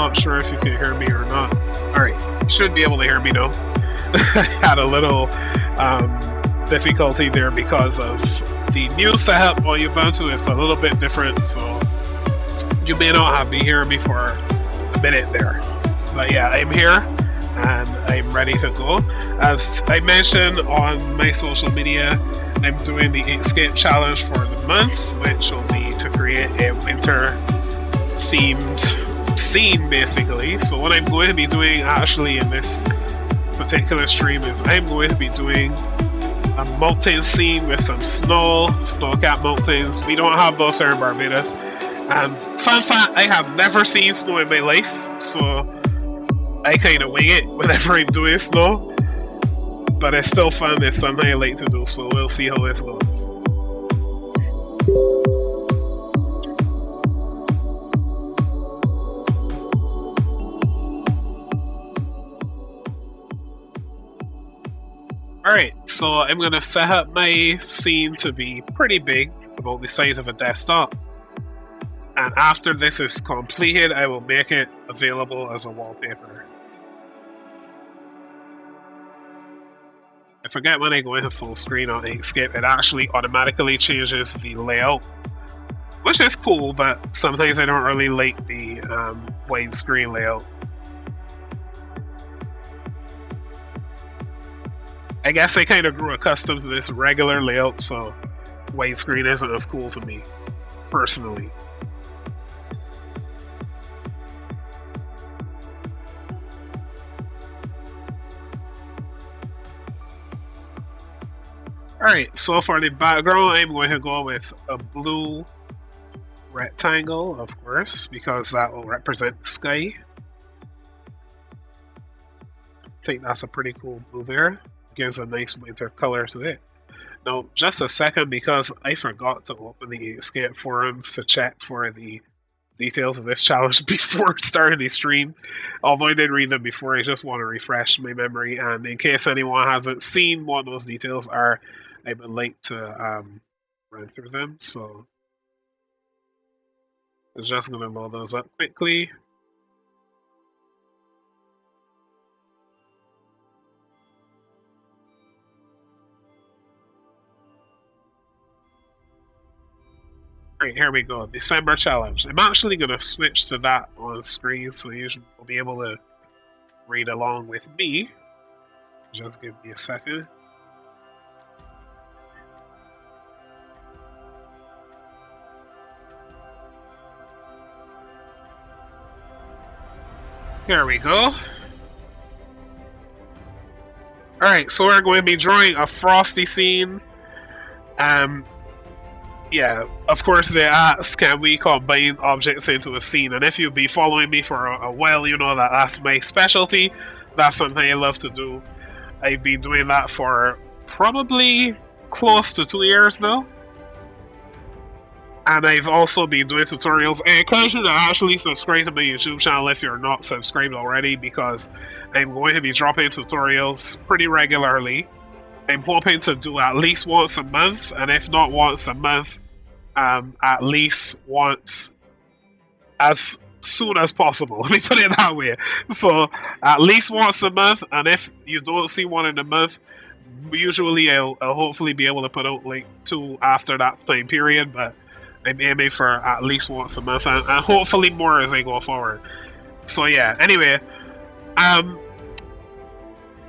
not sure if you can hear me or not. Alright, should be able to hear me now. I had a little difficulty there because of the new setup on Ubuntu. It's a little bit different, so you may not have been hearing me for a minute there. But yeah, I'm here and I'm ready to go. As I mentioned on my social media, I'm doing the Inkscape challenge for the month, which will be to create a winter themed scene basically. So what I'm going to be doing actually in this particular stream is I'm going to be doing a mountain scene with some snow-capped mountains. We don't have those here in Barbados. And fun fact, I have never seen snow in my life, so I kind of wing it whenever I'm doing snow. But it's still fun, it's something I like to do, so we'll see how this goes. Alright, so I'm going to set up my scene to be pretty big, about the size of a desktop. And after this is completed, I will make it available as a wallpaper. I forget when I go into full screen on Inkscape, it actually automatically changes the layout, which is cool, but sometimes I don't really like the widescreen layout. I guess I kind of grew accustomed to this regular layout, so widescreen isn't as cool to me, personally. Alright, so for the background, I'm going to go with a blue rectangle, of course, because that will represent the sky. I think that's a pretty cool blue there. Gives a nice winter color to it. Now, just a second, because I forgot to open the Inkscape forums to check for the details of this challenge before starting the stream. Although I did read them before, I just want to refresh my memory, and in case anyone hasn't seen what those details are, I would like to run through them. So I'm just going to load those up quickly. Right, here we go. December challenge. I'm actually going to switch to that on screen so you will be able to read along with me. Just give me a second. Here we go. Alright, so we're going to be drawing a frosty scene. Yeah, of course they ask, can we combine objects into a scene? And if you've been following me for a while, you know that that's my specialty. That's something I love to do. I've been doing that for probably close to 2 years now. And I've also been doing tutorials. I encourage you to actually subscribe to my YouTube channel if you're not subscribed already, because I'm going to be dropping tutorials pretty regularly. I'm hoping to do at least once a month, and if not once a month, at least once as soon as possible. Let me put it that way. So at least once a month, and if you don't see one in a month, usually I'll hopefully be able to put out like 2 after that time period, but I'm aiming for at least once a month, and hopefully more as I go forward. So yeah, anyway,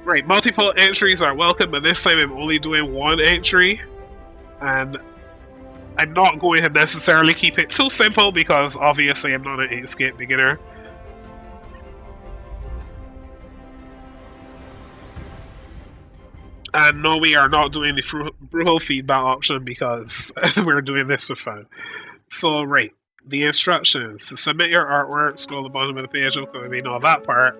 right, multiple entries are welcome, but this time I'm only doing 1 entry, and I'm not going to necessarily keep it too simple because obviously I'm not an Inkscape beginner. And no, we are not doing the brutal feedback option because we're doing this for fun. So, right, the instructions. To submit your artwork, scroll to the bottom of the page, okay, we know that part.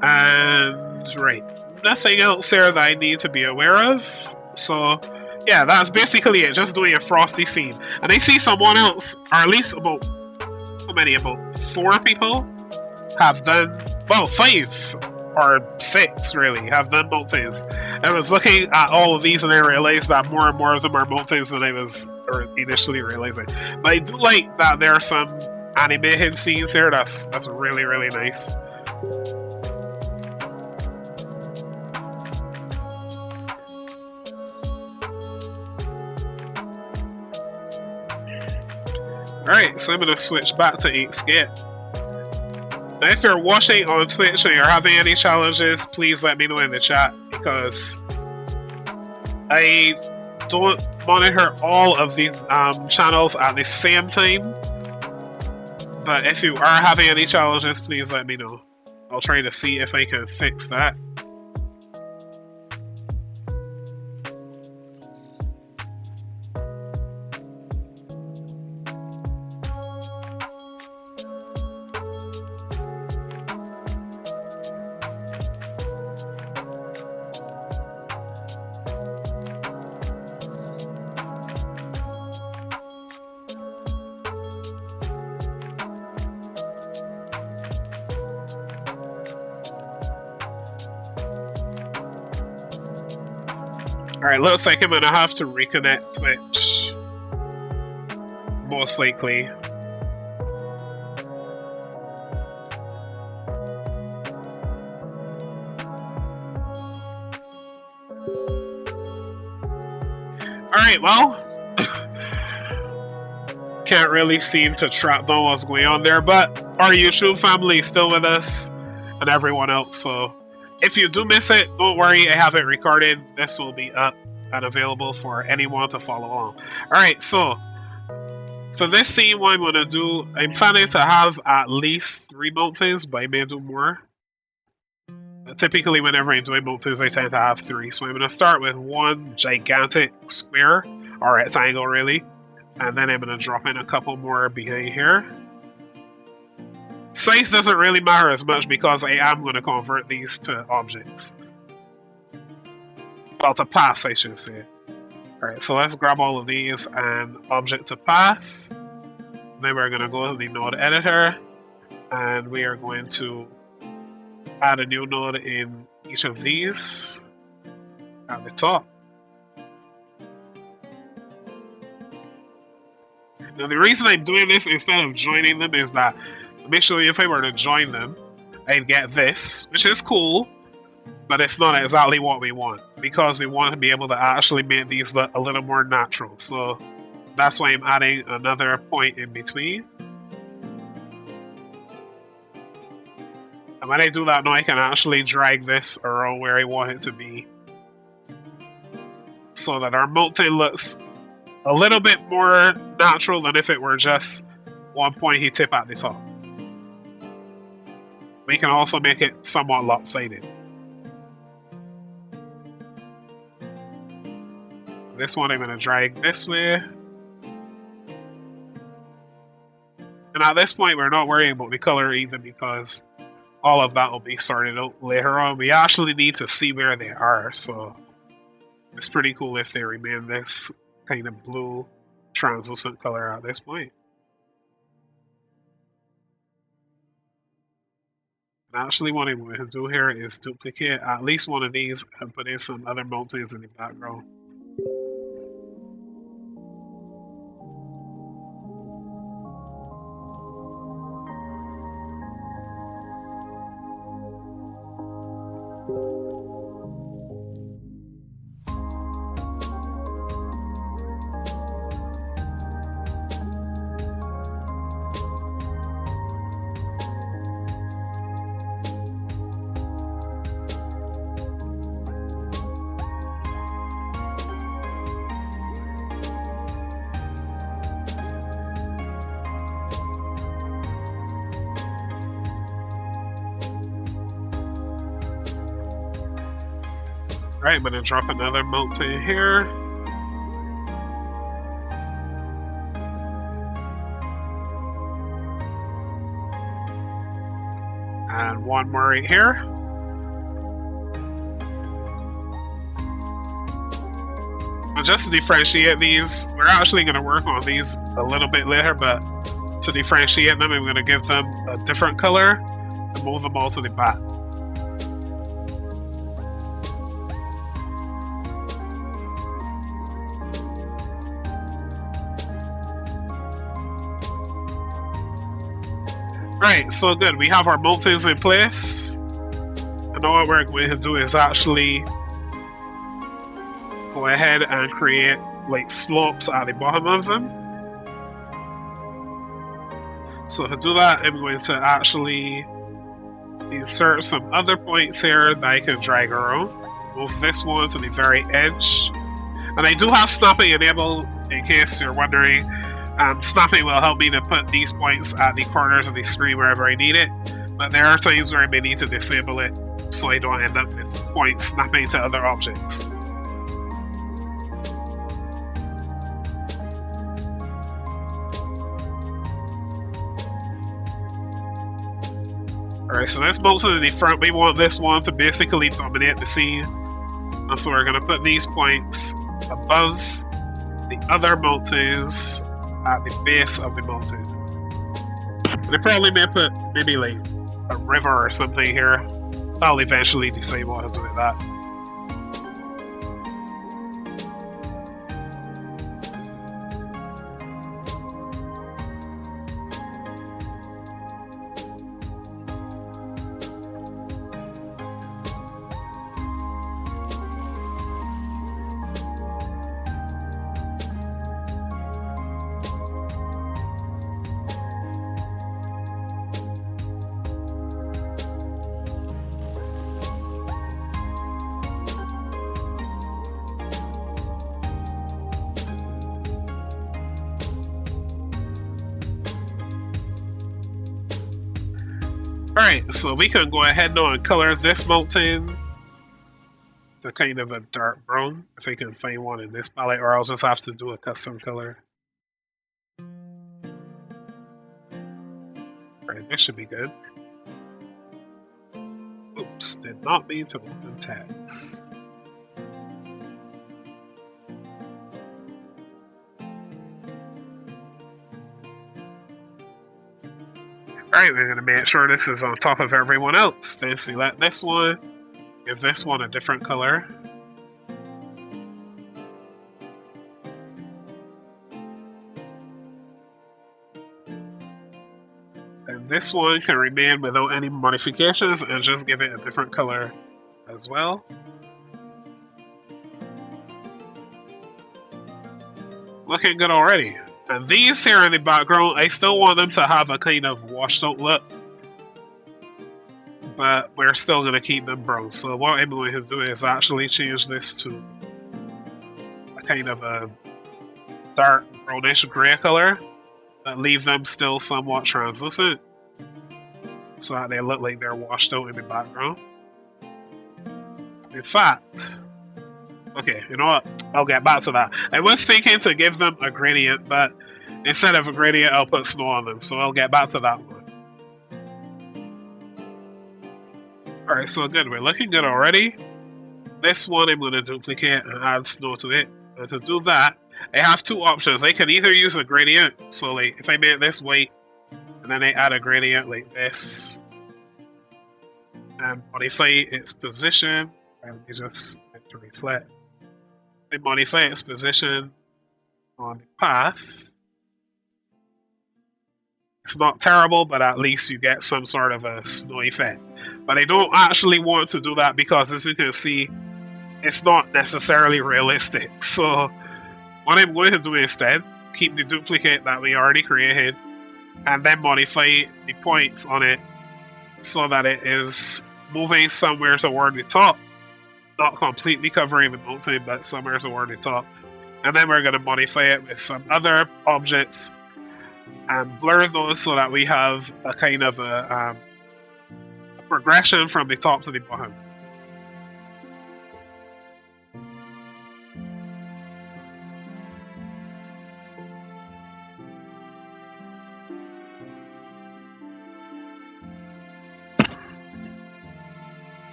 And, right, nothing else there that I need to be aware of. So, yeah, that's basically it, just doing a frosty scene. And I see someone else, or at least about, how many, about 4 people have done, well, 5. Or 6 really, have done mountains. I was looking at all of these and I realized that more and more of them are mountains than I was initially realizing. But I do like that there are some animated scenes here. That's really, really nice. Alright, so I'm gonna switch back to Inkscape. Now if you're watching on Twitch and you're having any challenges, please let me know in the chat, because I don't monitor all of these channels at the same time. But if you are having any challenges, please let me know. I'll try to see if I can fix that. Alright, looks like I'm gonna have to reconnect Twitch. Most likely. Alright, well. Can't really seem to track down what's going on there, but our YouTube family is still with us, and everyone else, so if you do miss it, don't worry, I have it recorded. This will be up and available for anyone to follow along. Alright, so for this scene, what I'm going to do, I'm planning to have at least 3 mountains, but I may do more. Typically, whenever I'm doing mountains, I tend to have 3. So I'm going to start with one gigantic square, or rectangle really, and then I'm going to drop in a couple more behind here. Size doesn't really matter as much because I am going to convert these to objects. Well, to paths, I should say. Alright, so let's grab all of these and object to path. Then we're going to go to the node editor, and we are going to add a new node in each of these at the top. Now the reason I'm doing this instead of joining them is that, let me show you, if I were to join them, I'd get this, which is cool, but it's not exactly what we want, because we want to be able to actually make these look a little more natural. So that's why I'm adding another point in between. And when I do that now, I can actually drag this around where I want it to be, so that our mountain looks a little bit more natural than if it were just one pointy tip at the top. We can also make it somewhat lopsided. This one I'm going to drag this way. And at this point, we're not worrying about the color either, because all of that will be sorted out later on. We actually need to see where they are, so it's pretty cool if they remain this kind of blue translucent color at this point. And actually, what I'm going to do here is duplicate at least one of these and put in some other mountains in the background. Alright, I'm going to drop another mountain here. And one more right here. And just to differentiate these, we're actually going to work on these a little bit later, but to differentiate them, I'm going to give them a different color and move them all to the back. Right, so good. We have our mountains in place. And now what we're going to do is actually go ahead and create like slopes at the bottom of them. So to do that, I'm going to actually insert some other points here that I can drag around. Move this one to the very edge. And I do have snapping enabled in case you're wondering. Snapping will help me to put these points at the corners of the screen wherever I need it. But there are times where I may need to disable it so I don't end up with points snapping to other objects. Alright, so this mountain in the front, we want this one to basically dominate the scene. And so we're going to put these points above the other mountains at the base of the mountain. And I probably may put maybe like a river or something here. I'll eventually decide what to do with that. Alright, so we can go ahead now and color this mountain to kind of a dark brown, if I can find one in this palette, or I'll just have to do a custom color. Alright, this should be good. Oops, did not mean to open text. Alright, we're going to make sure this is on top of everyone else. Then select this one, give this one a different color. And this one can remain without any modifications and just give it a different color as well. Looking good already. And these here in the background, I still want them to have a kind of washed out look. But we're still going to keep them brown. So what I'm going to do is actually change this to a kind of a dark brownish grey color. But leave them still somewhat translucent. So that they look like they're washed out in the background. In fact... Okay, you know what? I'll get back to that. I was thinking to give them a gradient, but instead of a gradient, I'll put snow on them. So I'll get back to that one. Alright, so good. We're looking good already. This one I'm going to duplicate and add snow to it. And to do that, I have two options. I can either use a gradient. So like, if I make this white, and then I add a gradient like this, and modify its position, and we just make to reflect. I modify its position on the path. It's not terrible, but at least you get some sort of a snow effect. But I don't actually want to do that because, as you can see, it's not necessarily realistic. So what I'm going to do instead, keep the duplicate that we already created, and then modify the points on it so that it is moving somewhere toward the top. Not completely covering the mountain, but somewhere toward the top. And then we're going to modify it with some other objects and blur those so that we have a kind of a progression from the top to the bottom.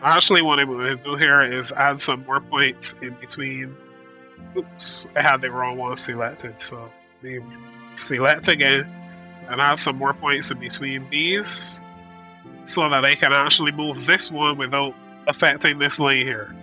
Actually, what I'm going to do here is add some more points in between. Oops, I had the wrong one selected, so we select again and add some more points in between these so that I can actually move this one without affecting this line here.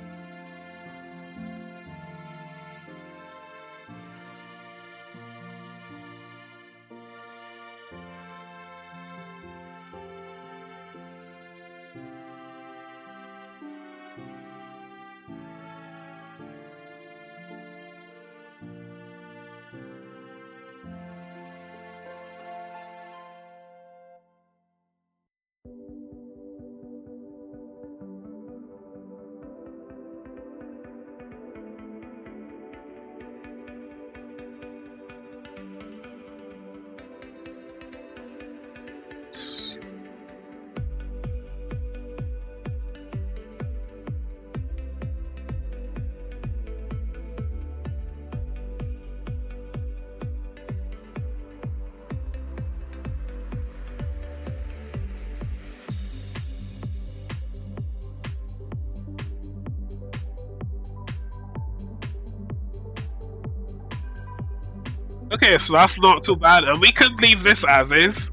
Okay, so that's not too bad, and we could leave this as is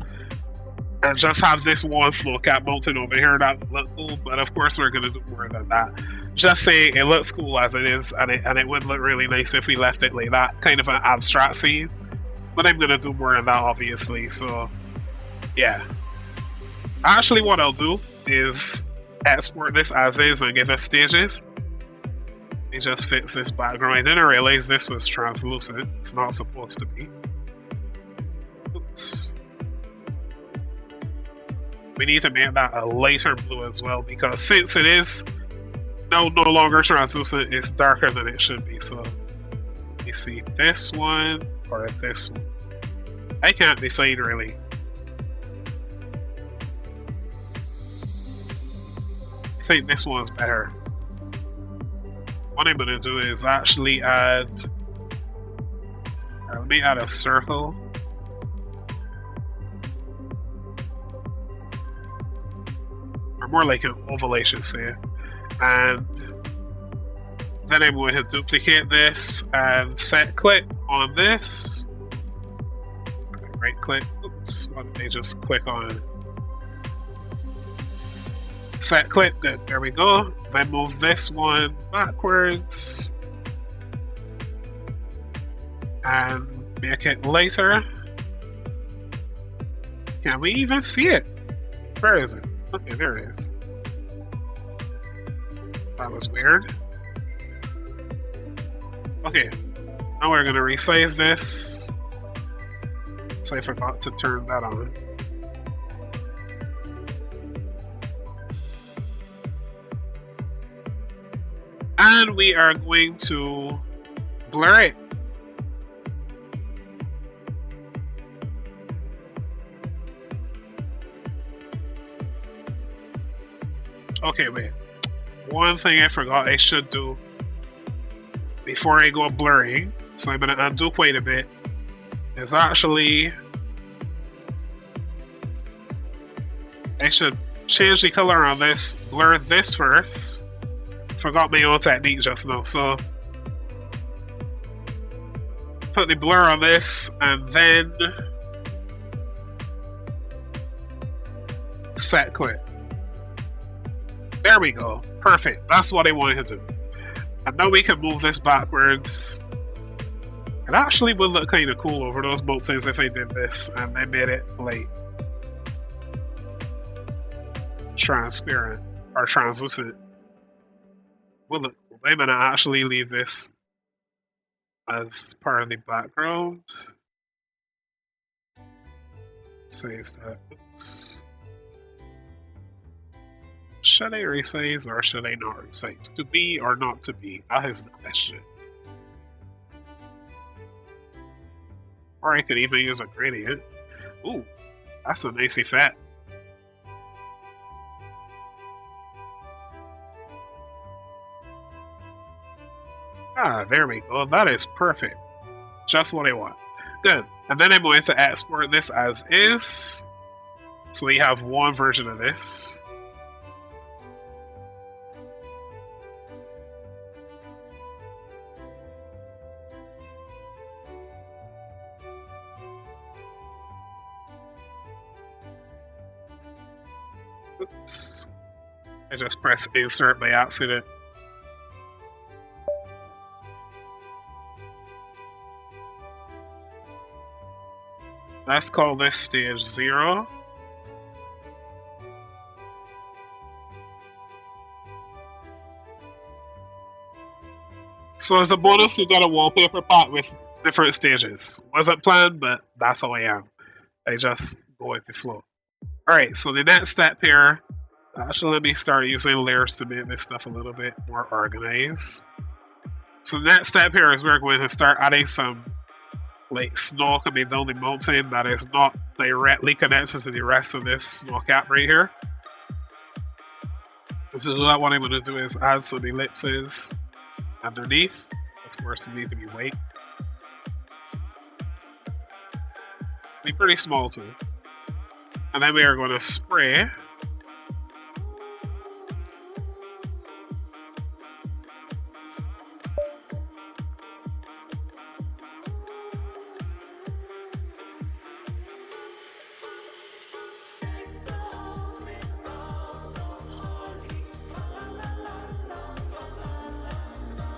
and just have this one slow cap mountain over here. That would look cool, but of course we're gonna do more than that. Just saying, it looks cool as it is, and it would look really nice if we left it like that, kind of an abstract scene. But I'm gonna do more than that, obviously. So yeah, actually, what I'll do is export this as is and give it stages. It just fits this background. I didn't realize this was translucent. It's not supposed to be. Oops. We need to make that a lighter blue as well, because since it is now no longer translucent, it's darker than it should be. So you see this one or this one. I can't decide really. I think this one's better. What I'm gonna do is actually add. Let me add a circle. Or more like an oval, I should say. And then I'm going to duplicate this and set click on this. Right click. Oops, why don't I just click on it? Set click, good, there we go. Then move this one backwards and make it lighter. Can we even see it? Where is it? Okay, there it is. That was weird. Okay, now we're gonna resize this. So I forgot to turn that on. And we are going to blur it. Okay, wait. One thing I forgot I should do before I go blurring, so I'm gonna undo quite a bit, is actually I should change the color on this, blur this first. Forgot my own technique just now, so put the blur on this and then set click. There we go. Perfect. That's what I wanted to do. And now we can move this backwards. It actually would look kind of cool over those mountains if I did this and I made it like transparent or translucent. Would look cool. I'm gonna actually leave this as part of the background. Says that. Oops. Should I resize or should I not resize? To be or not to be? That is the question. Or I could even use a gradient. Ooh, that's a nice effect. Ah, there we go. That is perfect. Just what I want. Good. And then I'm going to export this as is. So we have one version of this. Oops. I just pressed insert by accident. Let's call this stage 0. So as a bonus, you got a wallpaper pack with different stages. Wasn't planned, but that's how I am. I just go with the flow. Alright, so the next step here, actually let me start using layers to make this stuff a little bit more organized. So the next step here is we're going to start adding some like snow coming down the mountain that is not directly connected to the rest of this snow cap right here. So what I'm going to do is add some ellipses underneath. Of course, they need to be white. Be pretty small too. And then we are going to spray.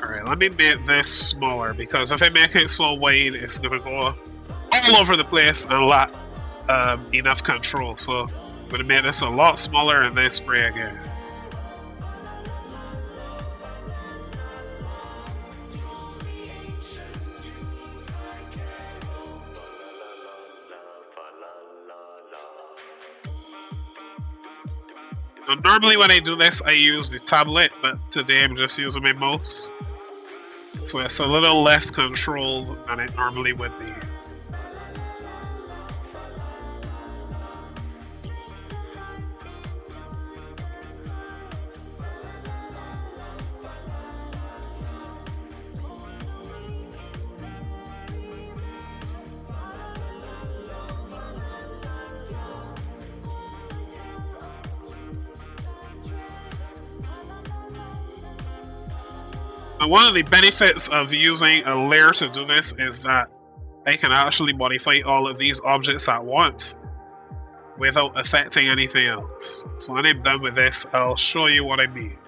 Alright, let me make this smaller because if I make it so wide, it's going to go all over the place and lack enough control. So I'm going to make this a lot smaller and then spray again. Now, normally when I do this, I use the tablet, but today I'm just using my mouse. So it's a little less controlled than it normally would be. And one of the benefits of using a layer to do this is that I can actually modify all of these objects at once without affecting anything else. So when I'm done with this, I'll show you what I mean.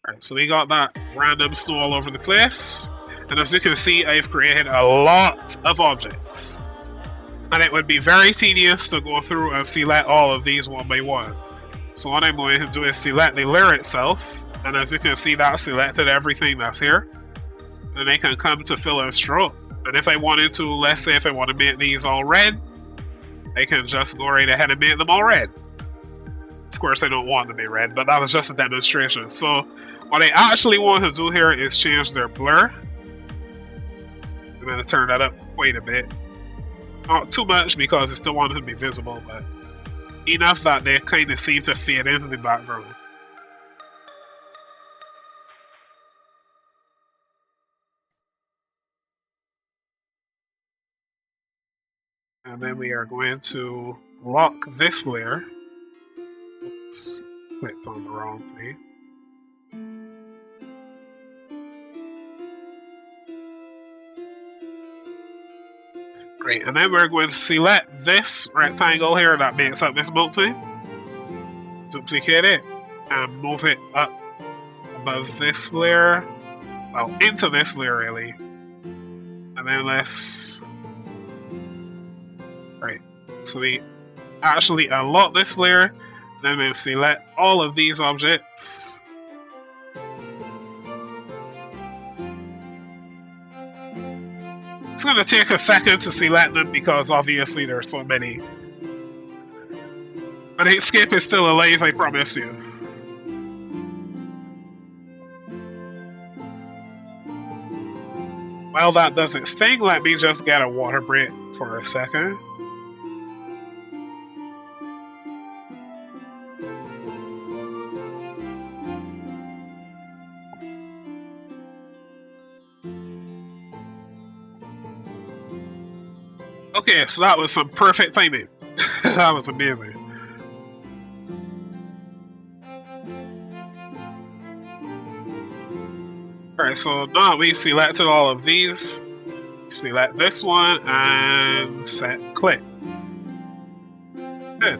Alright, so we got that random snow all over the place. And as you can see, I've created a lot of objects. And it would be very tedious to go through and select all of these one by one. So what I'm going to do is select the layer itself. And as you can see, that selected everything that's here. And I can come to fill and stroke. And if I wanted to, let's say if I want to make these all red, I can just go right ahead and make them all red. Of course, I don't want them to be red, but that was just a demonstration. So what I actually want to do here is change their blur. I'm going to turn that up quite a bit. Not too much because I still want them to be visible, but enough that they kind of seem to fade into the background. And then we are going to lock this layer. Oops, clicked on the wrong thing. Great, and then we're going to select this rectangle here that makes up this mountain. Duplicate it and move it up above this layer. Well, into this layer really. And then let's... Right, so we actually unlock this layer. Then we'll select all of these objects. It's going to take a second to select them because obviously there are so many. But Inkscape is still alive, I promise you. While that does its thing, let me just get a water break for a second. Okay, so that was some perfect timing. That was amazing. Alright, so now we've selected all of these. Select this one and set click. Good.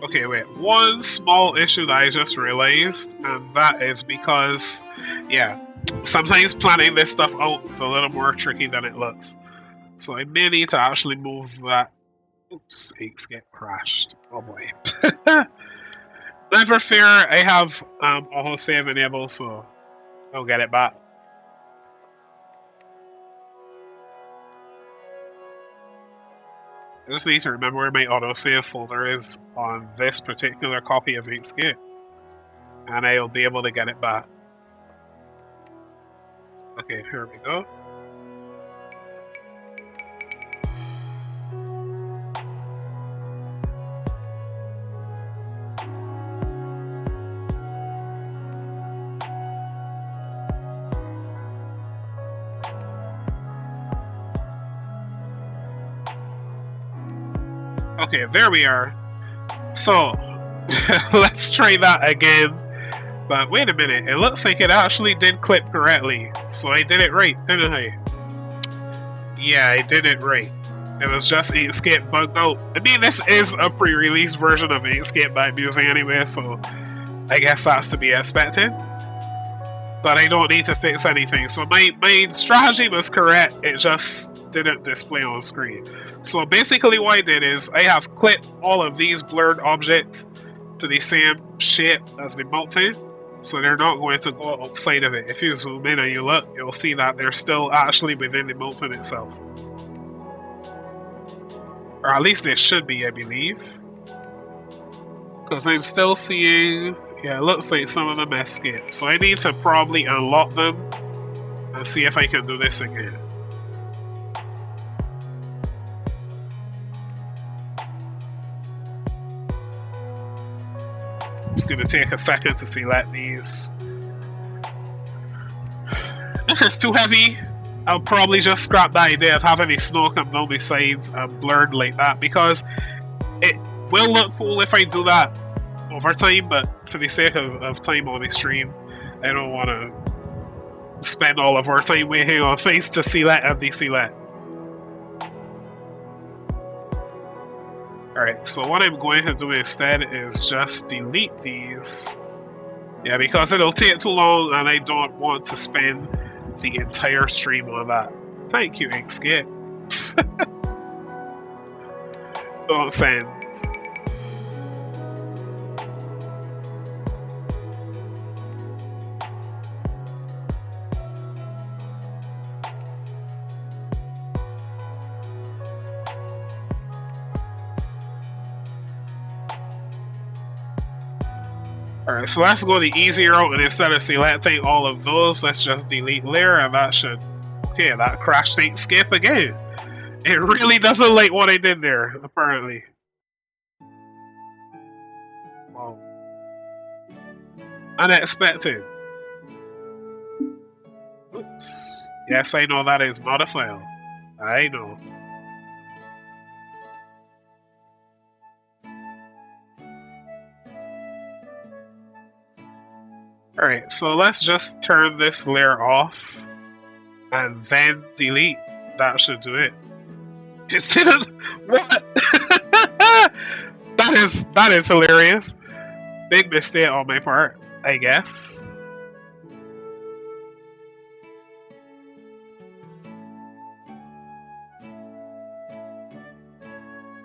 Okay, wait. One small issue that I just realized, and that is because, yeah, sometimes planning this stuff out is a little more tricky than it looks. So I may need to actually move that. Oops, Inkscape crashed. Oh boy. Never fear, I have auto-save enabled, so I'll get it back. I just need to remember where my autosave folder is on this particular copy of Inkscape, and I'll be able to get it back. Okay, here we go. Okay, there we are. So, let's try that again. But wait a minute, it looks like it actually did clip correctly. So I did it right, didn't I? Yeah, I did it right. It was just Inkscape bugged out. I mean, this is a pre-release version of Inkscape that I'm using anyway, so I guess that's to be expected. But I don't need to fix anything. So my strategy was correct, it just didn't display on screen. So basically what I did is I have clipped all of these blurred objects to the same shape as the mountain, so they're not going to go outside of it. If you zoom in and you look, you'll see that they're still actually within the mountain itself. Or at least they should be, I believe. Because I'm still seeing, yeah, it looks like some of them escaped. So I need to probably unlock them and see if I can do this again. It's going to take a second to select these. If it's too heavy, I'll probably just scrap the idea of having the snow come down the sides and blurred like that, because it will look cool if I do that over time, but for the sake of time on the stream, I don't want to spend all of our time waiting on things to select and deselect. Alright, so what I'm going to do instead is just delete these. Yeah, because it'll take too long and I don't want to spend the entire stream on that. Thank you, Inkscape. Don't send. Alright, so let's go the easier route, and instead of selecting all of those, let's just delete layer, and that should... Okay, that crashed Inkscape again. It really doesn't like what I did there, apparently. Wow. Unexpected. Oops. Yes, I know that is not a file. I know. Alright, so let's just turn this layer off and then delete. That should do it. It didn't. What? That is hilarious. Big mistake on my part, I guess.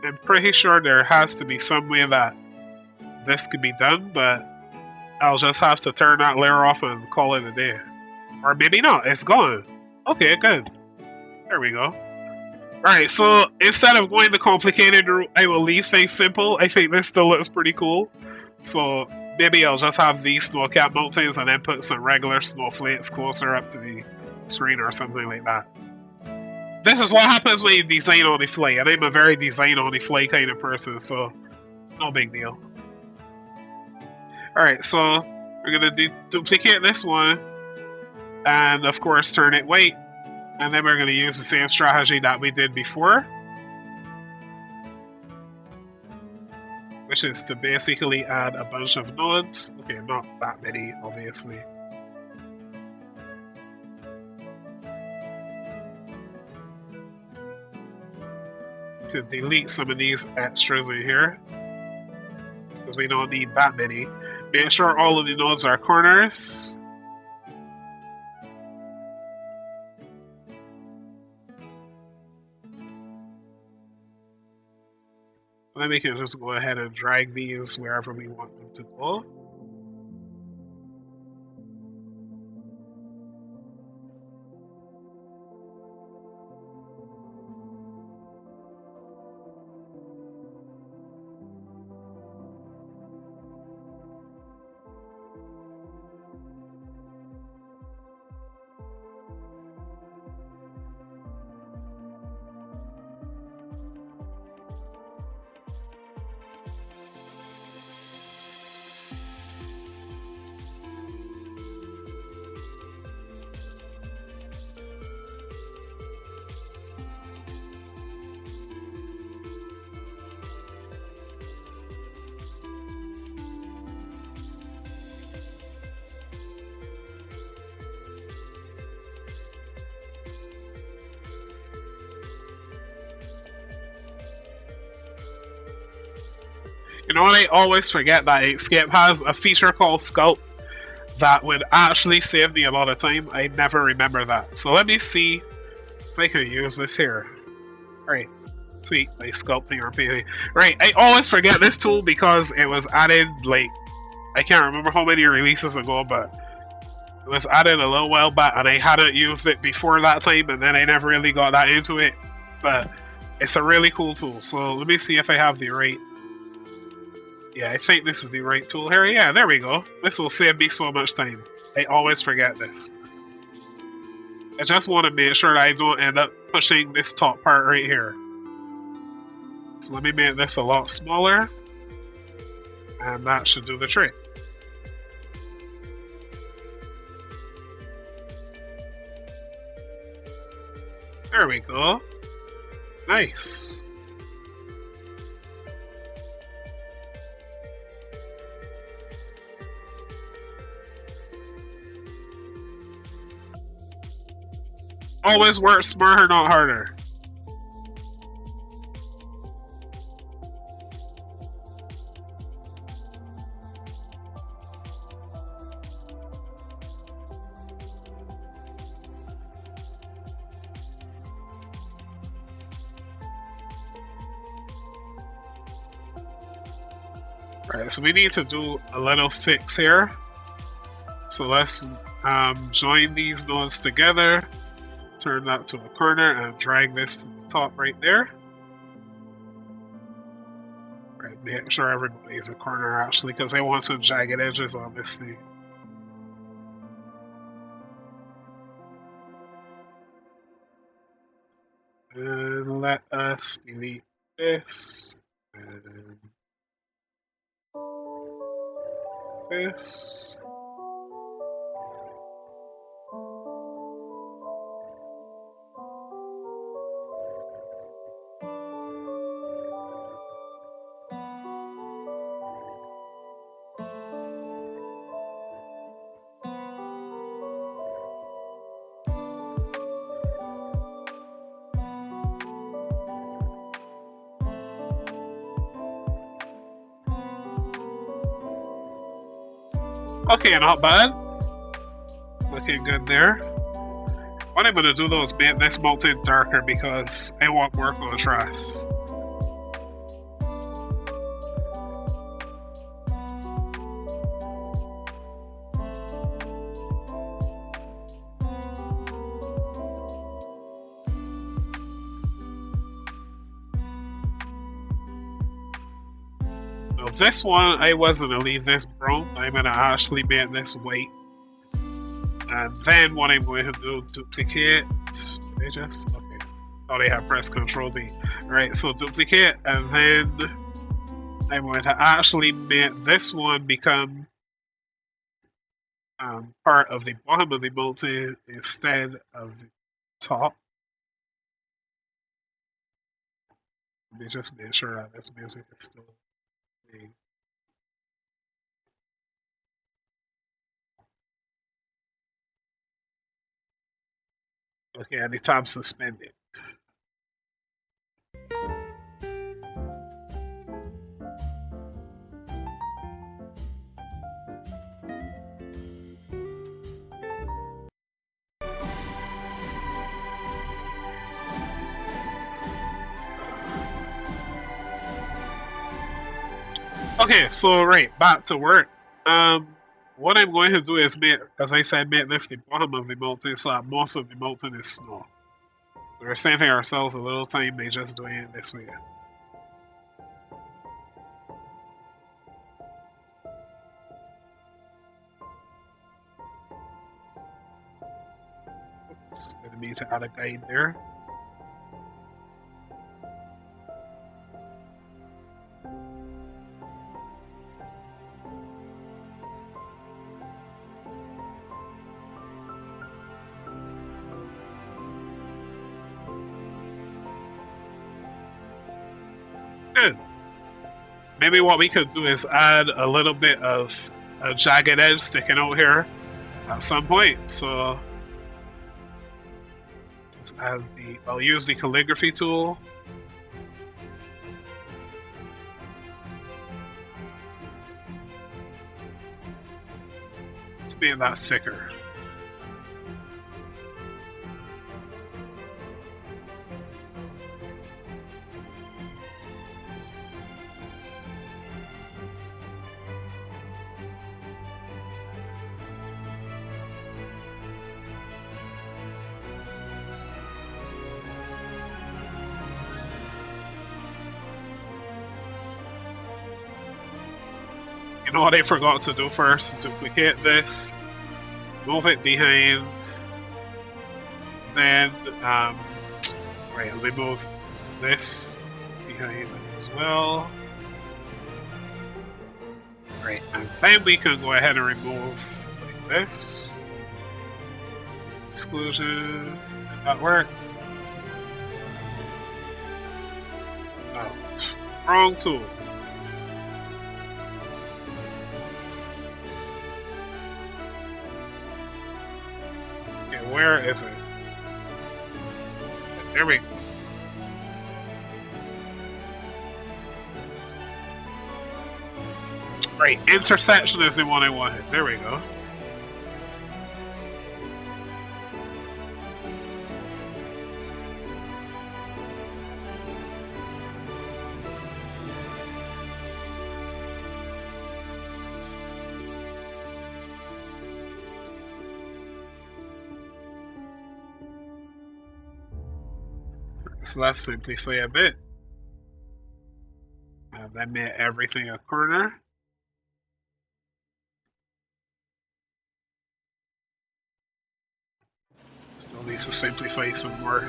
I'm pretty sure there has to be some way that this could be done, but I'll just have to turn that layer off and call it a day. Or maybe not, it's gone. Okay, good. There we go. Alright, so instead of going the complicated route, I will leave things simple. I think this still looks pretty cool. So maybe I'll just have these snow-capped mountains and then put some regular snowflakes closer up to the screen or something like that. This is what happens when you design on the fly, and I'm a very design on the fly kind of person, so no big deal. Alright, so we're gonna duplicate this one, and of course turn it white. And then we're going to use the same strategy that we did before, which is to basically add a bunch of nodes. Okay, not that many, obviously. To delete some of these extras in here, because we don't need that many. Make sure all of the nodes are corners. Then we can just go ahead and drag these wherever we want them to go. You know what, I always forget that Inkscape has a feature called Sculpt that would actually save me a lot of time. I never remember that. So let me see if I can use this here. Alright, sweet, like sculpting or painting. Right, I always forget this tool because it was added, like, I can't remember how many releases ago, but it was added a little while back and I hadn't used it before that time, and then I never really got that into it. But it's a really cool tool, so let me see if I have the right... Yeah, I think this is the right tool here. Yeah, there we go. This will save me so much time. I always forget this. I just want to make sure that I don't end up pushing this top part right here. So let me make this a lot smaller. And that should do the trick. There we go. Nice. Always work smarter, not harder. Alright, so we need to do a little fix here. So let's join these nodes together. Turn that to a corner and drag this to the top right there. Right, make sure everybody's a corner actually, because I want some jagged edges on this thing. And let us delete this and this. Okay, not bad. Looking good there. What I'm gonna do though is make this mountain darker because I want more contrast. This one, I wasn't gonna leave this brown. I'm gonna actually make this white. And then what I'm going to do, duplicate. Did I just? Okay. Thought I had pressed Ctrl D. Alright, so duplicate, and then I'm going to actually make this one become part of the bottom of the mountain instead of the top. Let me just make sure that this music is still playing. Okay, and the tab suspended. Okay, so right, back to work. What I'm going to do is make, as I said, make this the bottom of the mountain so that most of the mountain is snow. We're saving ourselves a little time by just doing it this way. Oops, didn't mean to add a guide there. Good. Maybe what we could do is add a little bit of a jagged edge sticking out here at some point. So just add the. I'll use the calligraphy tool. Let's make that thicker. You know what I forgot to do first? Duplicate this, move it behind, then, right, let me move this behind as well. Right, and then we can go ahead and remove like this. Exclusion, did that work? No, wrong tool. Where is it? There we go. Right, intersection is the one I wanted. There we go. So let's simplify a bit. And then make everything a corner. Still needs to simplify some more.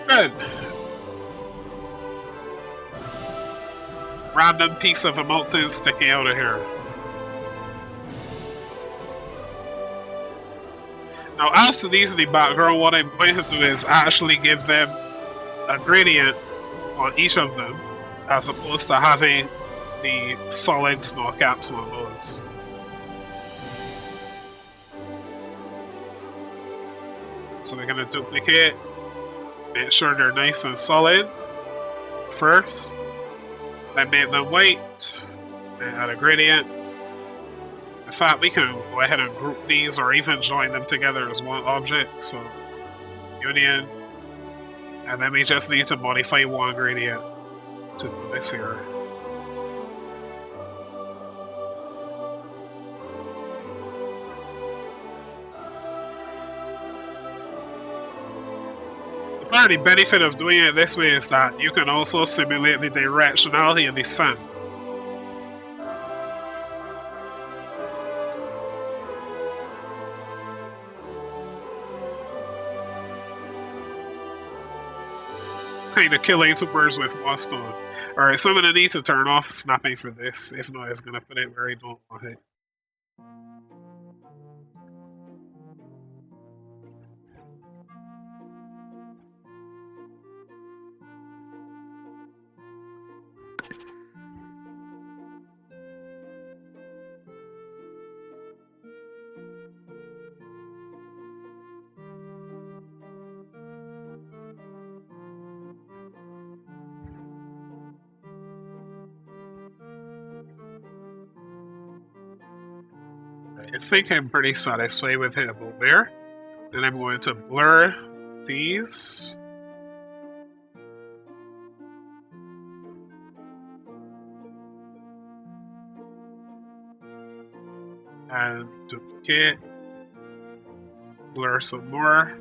Good. Random piece of a mountain sticking out of here. Now, as to these in the background, what I'm going to do is actually give them a gradient on each of them, as opposed to having the solid snow caps on those. So we're going to duplicate. Make sure they're nice and solid first, then make them white, and add a gradient. In fact, we can go ahead and group these or even join them together as one object, so union, and then we just need to modify one gradient. to do this here. Part of the benefit of doing it this way is that you can also simulate the directionality of the sun. Kind of killing two birds with one stone. Alright, so I'm going to need to turn off snapping for this. If not, it's going to put it where I don't want it. I think I'm pretty satisfied with it about there. Then I'm going to blur these. And duplicate. Blur some more.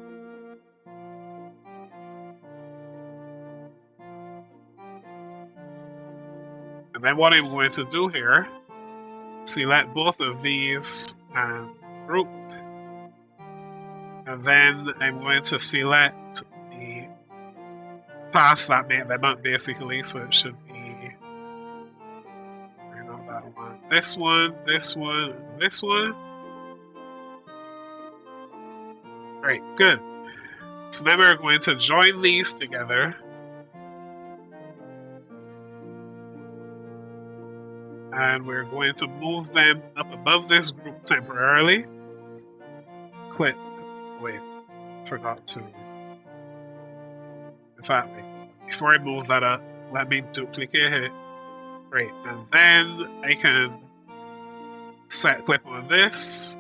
And then what I'm going to do here, select both of these and group. And then I'm going to select the paths that make them up basically, so it should be that one. This one, this one, this one. Alright, good. So now we're going to join these together. And we're going to move them up above this group temporarily. Click. Wait, forgot to. In fact, wait, before I move that up, let me duplicate it. Right, and then I can set clip on this.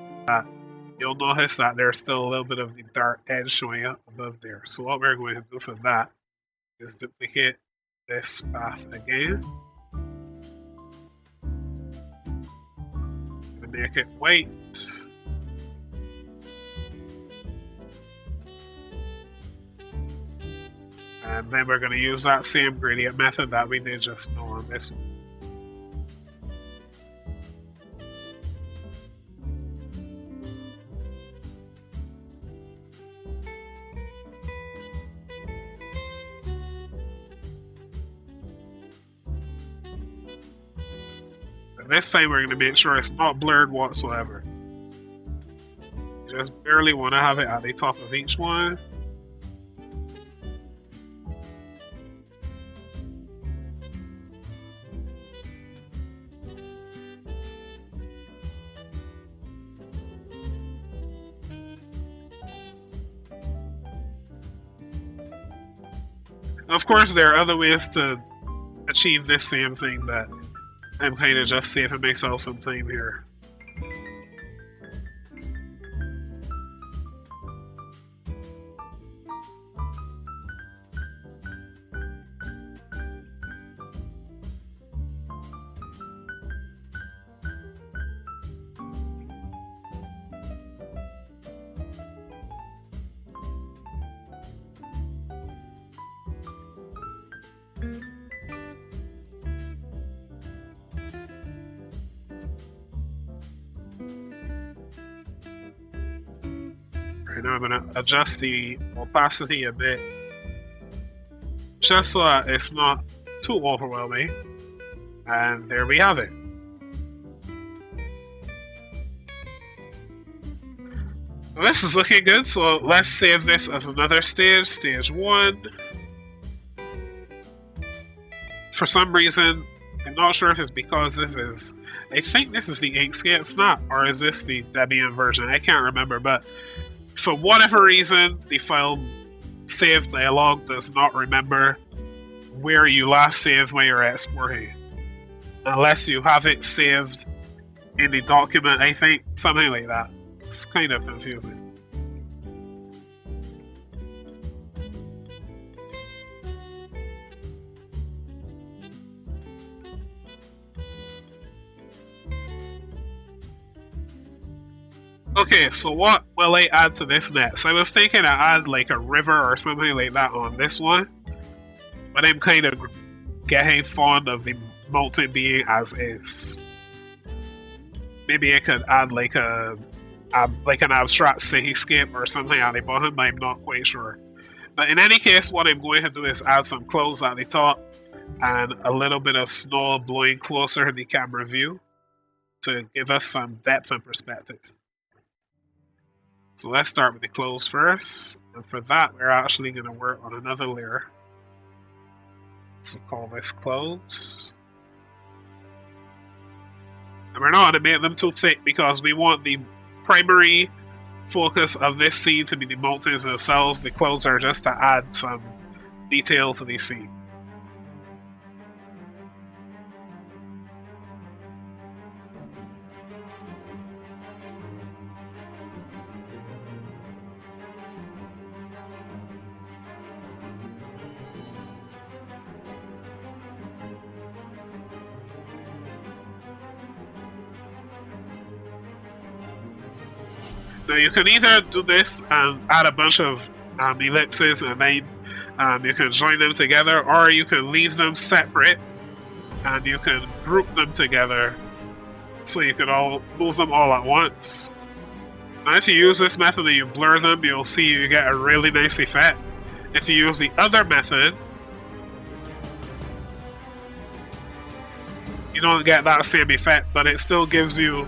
You'll notice that there's still a little bit of the dark edge showing up above there. So what we're going to do for that is duplicate this path again. Make it white. And then we're going to use that same gradient method that we did just now on this one. And this time we're going to make sure it's not blurred whatsoever. You just barely want to have it at the top of each one. Of course, there are other ways to achieve this same thing, but I'm kind of just saving myself some time here. Right now I'm going to adjust the opacity a bit, just so that it's not too overwhelming. And there we have it. Well, this is looking good, so let's save this as another stage, stage 1. For some reason, I'm not sure if it's because this is, I think this is the Inkscape snap, or is this the Debian version? I can't remember, but for whatever reason, the file saved dialog does not remember where you last saved when you're exporting. Unless you have it saved in the document, I think, something like that. It's kind of confusing. Okay, so what will I add to this next? I was thinking to add like a river or something like that on this one, but I'm kind of getting fond of the mountain being as is. Maybe I could add like an abstract cityscape or something at the bottom, but I'm not quite sure. But in any case, what I'm going to do is add some clouds at the top and a little bit of snow blowing closer to the camera view to give us some depth and perspective. So let's start with the clouds first, and for that we're actually going to work on another layer. So call this clouds. And we're not going to make them too thick because we want the primary focus of this scene to be the mountains themselves. The clouds are just to add some detail to the scene. Now you can either do this and add a bunch of ellipses and then you can join them together, or you can leave them separate and you can group them together so you can all move them all at once. Now if you use this method and you blur them, you'll see you get a really nice effect. If you use the other method, you don't get that same effect, but it still gives you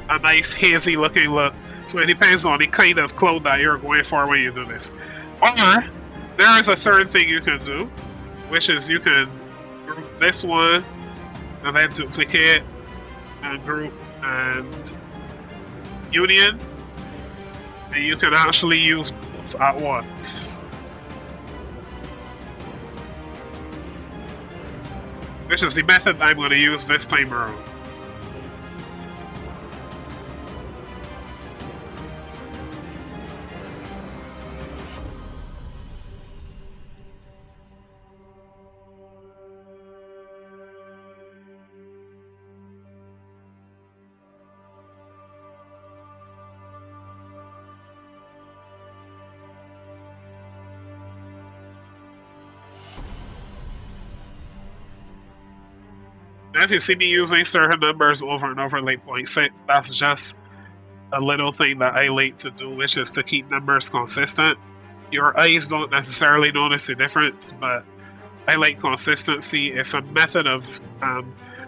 a nice hazy looking look. So it depends on the kind of cloud that you're going for when you do this. Or there is a third thing you can do, which is you can group this one and then duplicate and group and union, and you can actually use both at once. Which is the method I'm going to use this time around. Now if you see me using certain numbers over and over like 0.6, that's just a little thing that I like to do, which is to keep numbers consistent. Your eyes don't necessarily notice the difference, but I like consistency. It's a method of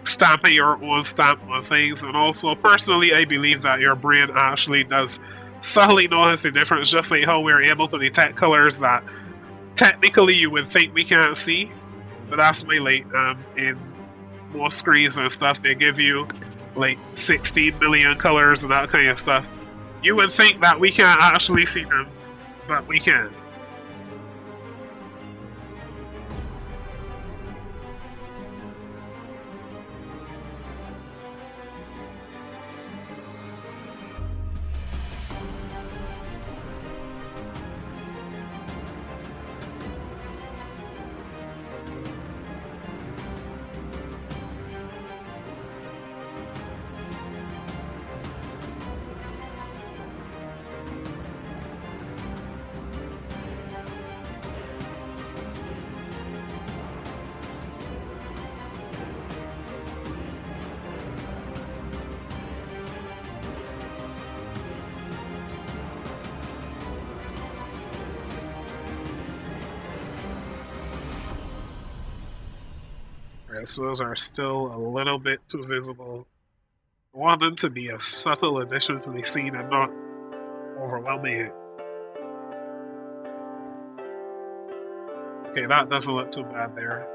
stamping your own stamp on things, and also personally I believe that your brain actually does subtly notice the difference, just like how we're able to detect colors that technically you would think we can't see. But that's why like in most screens and stuff they give you like 16 million colors and that kind of stuff. You would think that we can't actually see them, but we can. Right, so those are still a little bit too visible. I want them to be a subtle addition to the scene and not overwhelming it. Okay, that doesn't look too bad there.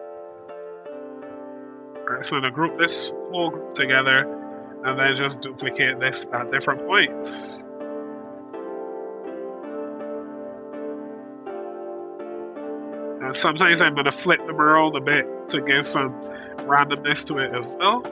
Alright, so to group this whole group together and then just duplicate this at different points. And sometimes I'm going to flip them around a bit to give some randomness to it as well.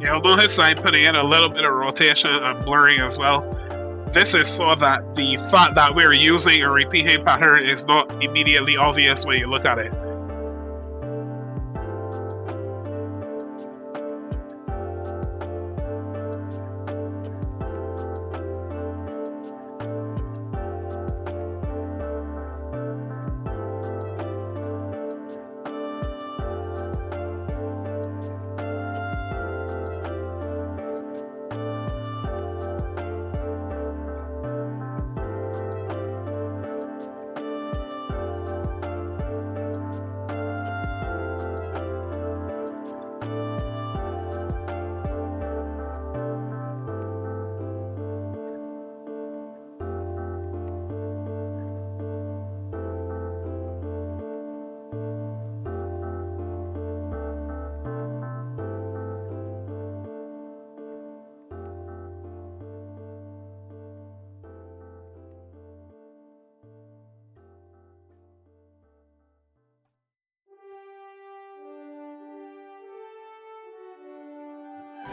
You'll notice I'm putting in a little bit of rotation and blurring as well. This is so that the fact that we're using a repeating pattern is not immediately obvious when you look at it.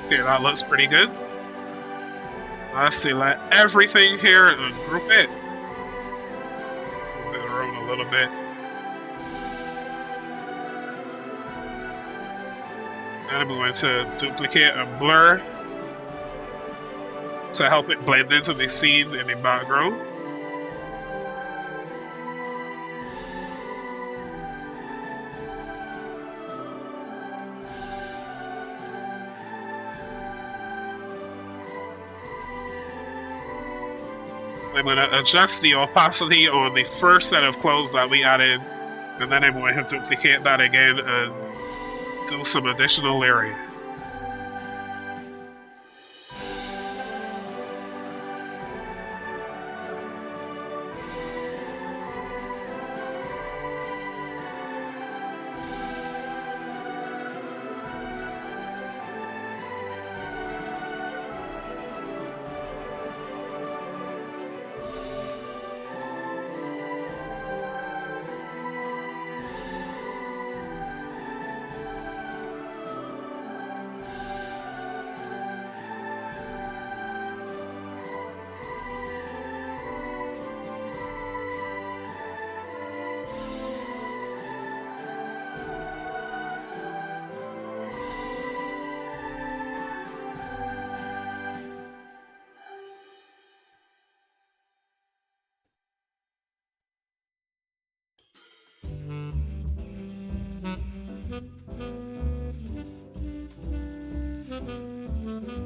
Okay, that looks pretty good. Let's select everything here and group it. Move it around a little bit. And I'm going to duplicate and blur to help it blend into the scene in the background. I'm going to adjust the opacity on the first set of clouds that we added, and then I'm going to duplicate that again and do some additional layering.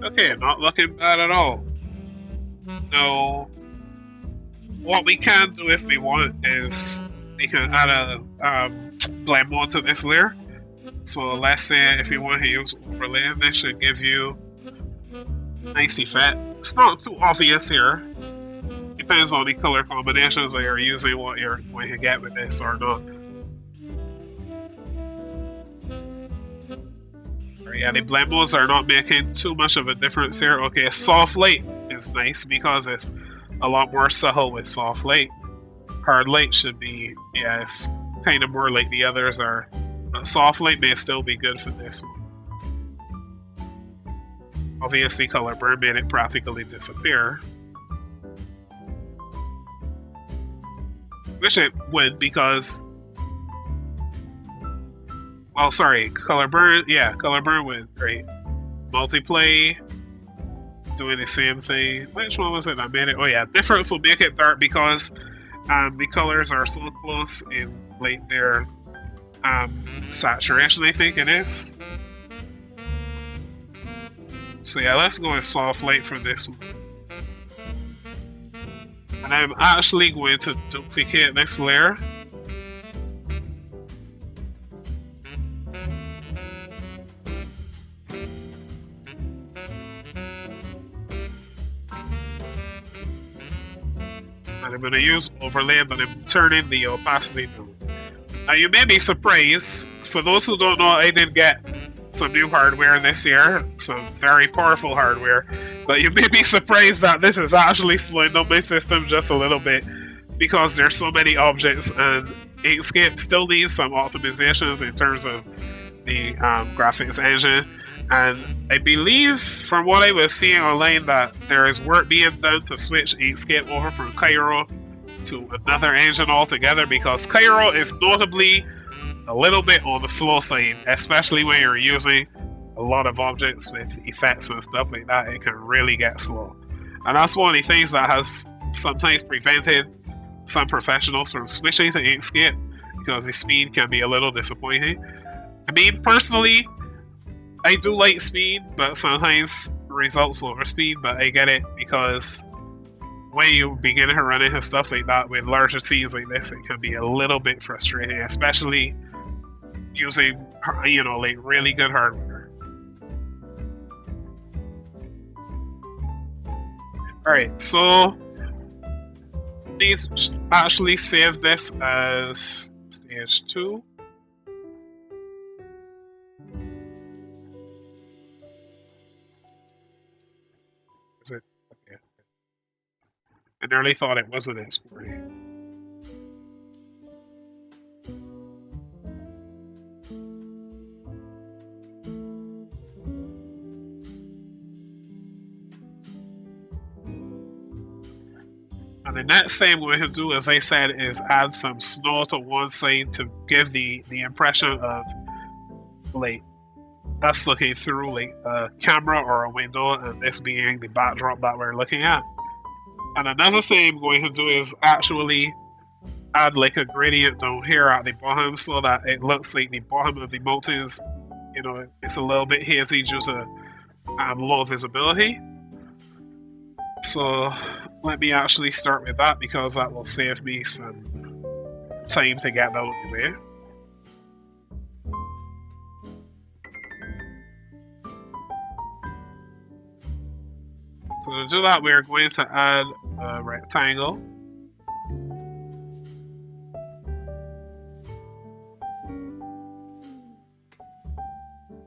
Okay, not looking bad at all. Now, what we can do if we want is we can add a blend mode to this layer. So let's say if you want to use overlay, this should give you a nice effect. It's not too obvious here. Depends on the color combinations that you're using, what you're going to get with this or not. Yeah, the blend modes are not making too much of a difference here. Okay, soft light is nice because it's a lot more subtle with soft light. Hard light should be, yeah, it's kind of more like the others are. But soft light may still be good for this one. Obviously, color burn made it practically disappear. Wish it would because... Well, sorry, color burn, yeah, color burn went great. Multiplay, it's doing the same thing. Which one was it that made it? Oh yeah, difference will make it dark because the colors are so close in like their saturation, I think it is. So yeah, let's go with soft light for this one. And I'm actually going to duplicate this layer. And I'm going to use overlay, but I'm turning the opacity down. Now you may be surprised, for those who don't know, I did get some new hardware this year, some very powerful hardware, but you may be surprised that this is actually slowing down my system just a little bit because there's so many objects, and Inkscape still needs some optimizations in terms of the graphics engine, And I believe from what I was seeing online that there is work being done to switch Inkscape over from Cairo to another engine altogether, because Cairo is notably a little bit on the slow side, especially when you're using a lot of objects with effects and stuff like that. It can really get slow. And that's one of the things that has sometimes prevented some professionals from switching to Inkscape, because the speed can be a little disappointing. I mean, personally, I do like speed, but sometimes results over speed, but I get it, because when you begin to run into stuff like that with larger scenes like this, it can be a little bit frustrating, especially using, you know, like really good hardware. Alright, so please actually save this as stage 2. Is it? Okay. I nearly thought it wasn't exporting. And the next thing I'm going to do, as I said, is add some snow to one side to give the impression of like us looking through like a camera or a window, and this being the backdrop that we're looking at. And another thing I'm going to do is actually add like a gradient down here at the bottom, so that it looks like the bottom of the mountains, you know, it's a little bit hazy due to low visibility. So let me actually start with that, because that will save me some time to get that out of the way. So to do that, we're going to add a rectangle.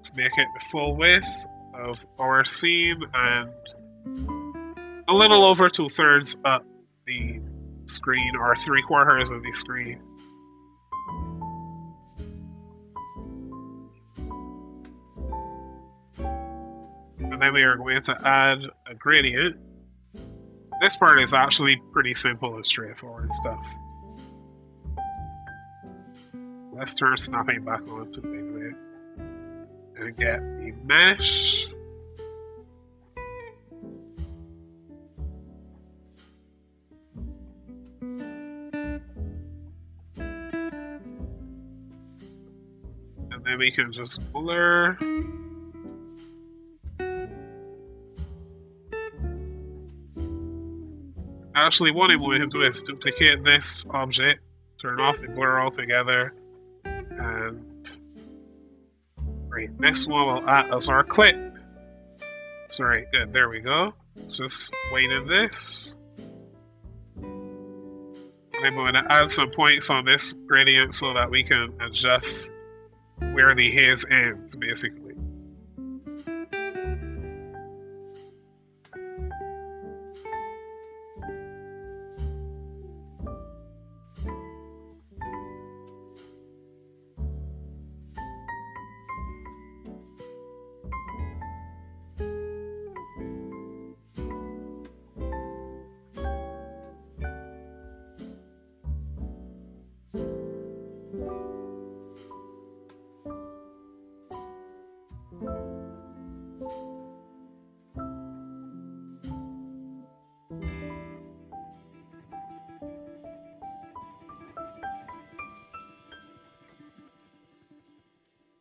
To make it the full width of our scene, and a little over 2/3 up the screen, or 3/4 of the screen. And then we are going to add a gradient. This part is actually pretty simple and straightforward stuff. Let's turn snapping back on to midway and get the mesh. And then we can just blur. Actually, what I'm going to do is duplicate this object, turn off the blur altogether, and right, this one will act as our clip. So right, good, there we go. Let's just widen this. I'm going to add some points on this gradient so that we can adjust where the haze ends, basically.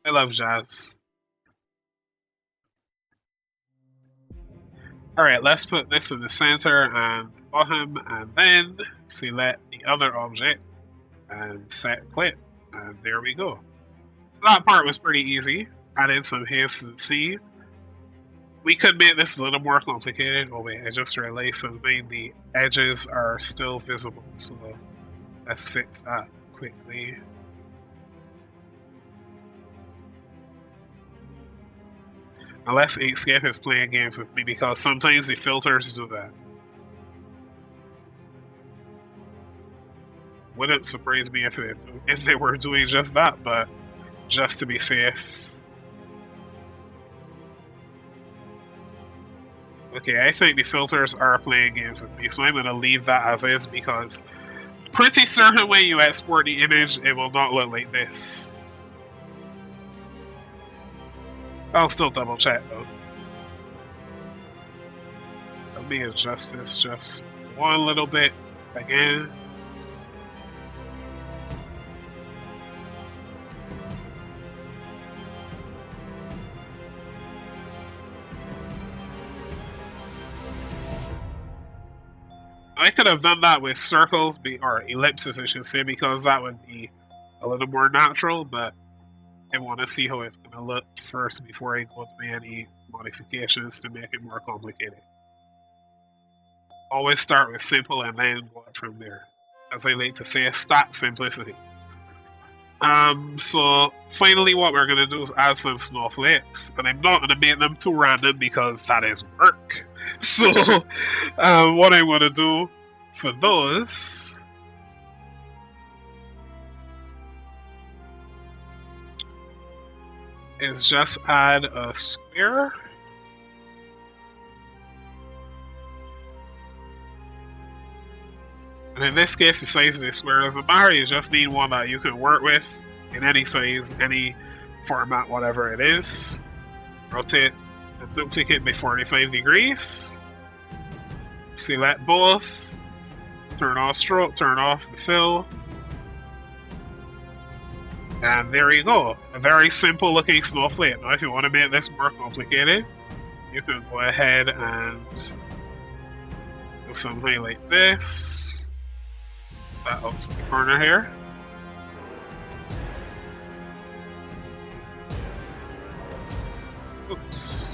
I love jazz. Alright, let's put this in the center and bottom, and then select the other object and set clip. And there we go. So that part was pretty easy. Add in some haze to the scene. We could make this a little more complicated. Oh wait, I just realized something. The edges are still visible, so let's fix that quickly. Unless Inkscape is playing games with me, because sometimes the filters do that. Wouldn't surprise me if they were doing just that, but just to be safe. Okay, I think the filters are playing games with me, so I'm going to leave that as is because pretty certain when you export the image, it will not look like this. I'll still double check though. Let me adjust this just one little bit again. I could have done that with circles, or ellipses I should say, because that would be a little more natural, but I want to see how it's going to look first before I go to make any modifications to make it more complicated. Always start with simple and then go on from there. As I like to say, stat simplicity. So finally what we're going to do is add some snowflakes, and I'm not going to make them too random because that is work. So what I want to do for those is just add a square. And in this case, the size of the square doesn't matter, you just need one that you can work with in any size, any format, whatever it is. Rotate and duplicate by 45 degrees. Select both. Turn off stroke, turn off the fill. And there you go. A very simple looking snowflake. Now if you want to make this more complicated, you can go ahead and do something like this. That up to the corner here. Oops.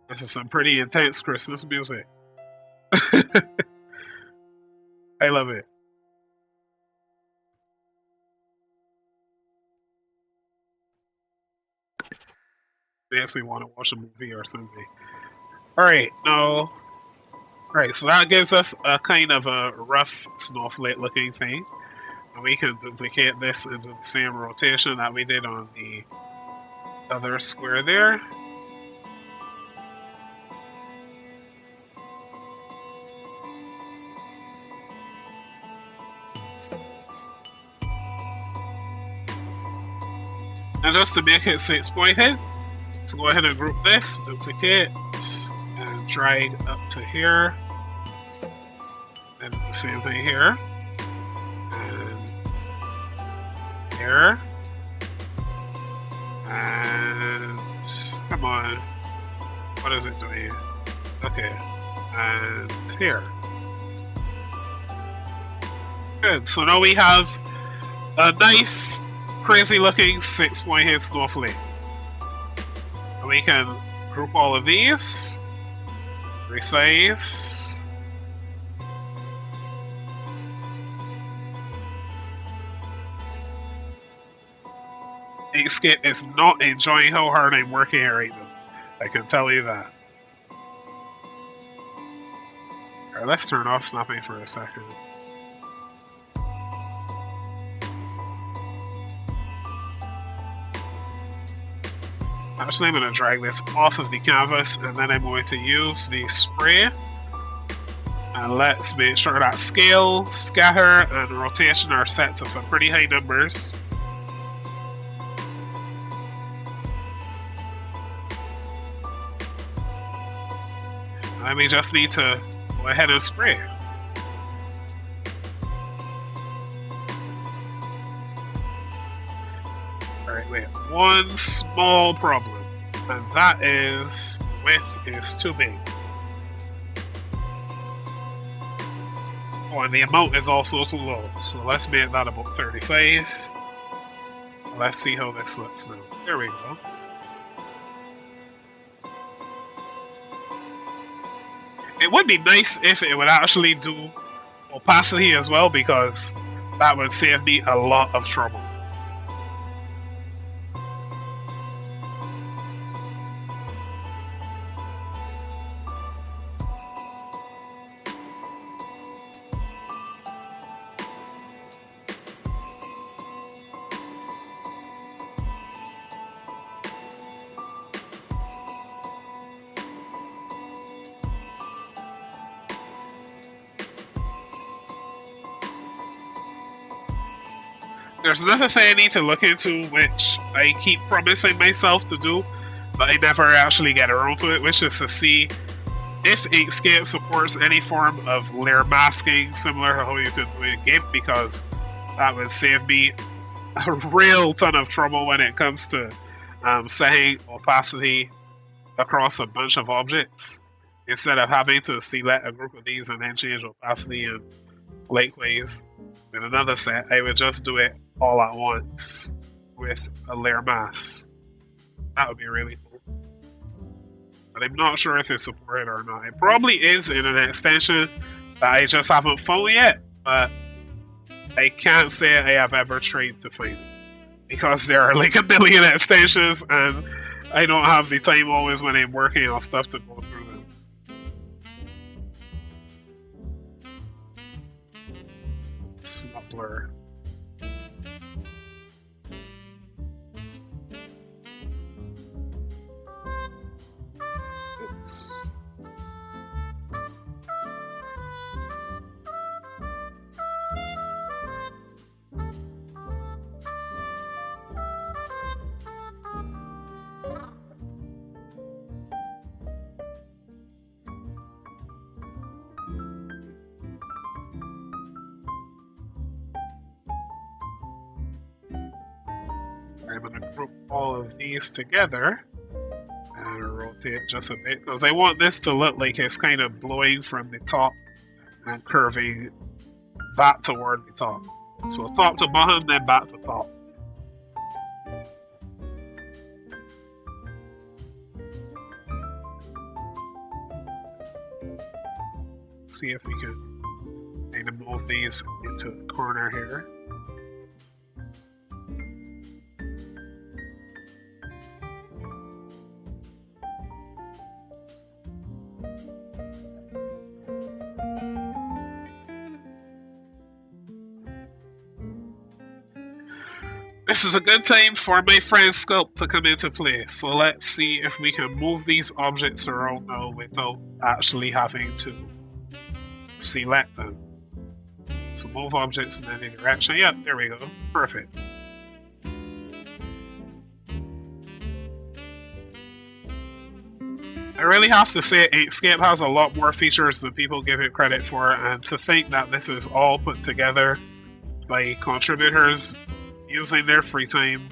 This is some pretty intense Christmas music. I love it. Makes me want to watch a movie or something. Alright, now. Alright, so that gives us a kind of a rough snowflake looking thing. And we can duplicate this into the same rotation that we did on the other square there. And just to make it 6-pointed, let's go ahead and group this, duplicate, and drag up to here. And the same thing here. And here. And come on. What is it doing? Okay. And here. Good. So now we have a nice crazy looking 6-pointed snowflake. And we can group all of these, resize, Inkscape is not enjoying how hard I'm working here right now. I can tell you that. Alright, let's turn off snapping for a second. Actually, I'm going to drag this off of the canvas, and then I'm going to use the spray. And let's make sure that scale, scatter, and rotation are set to some pretty high numbers. And we just need to go ahead and spray. Alright, wait. One small problem, and that is the width is too big. Oh, and the amount is also too low, so let's make that about 35. Let's see how this looks now. There we go. It would be nice if it would actually do opacity as well, because that would save me a lot of trouble. There's another thing I need to look into, which I keep promising myself to do, but I never actually get around to it, which is to see if Inkscape supports any form of layer masking similar to how you can do in GIMP, because that would save me a real ton of trouble when it comes to setting opacity across a bunch of objects, instead of having to select a group of these and then change opacity. And likewise, with another set, I would just do it all at once with a layer mask. That would be really cool. But I'm not sure if it's supported or not. It probably is in an extension that I just haven't found yet, but I can't say I have ever tried to find it, because there are like a billion extensions and I don't have the time always when I'm working on stuff to go through them. It's not blur. Oops. I'm going to group all of these together and rotate just a bit, because I want this to look like it's kind of blowing from the top and curving back toward the top. So top to bottom, then back to top. See if we can kind of move these into the corner here. This is a good time for my friend Sculpt to come into play. So let's see if we can move these objects around now without actually having to select them. So move objects in any direction. Yep, there we go. Perfect. I really have to say, Inkscape has a lot more features than people give it credit for, and to think that this is all put together by contributors using their free time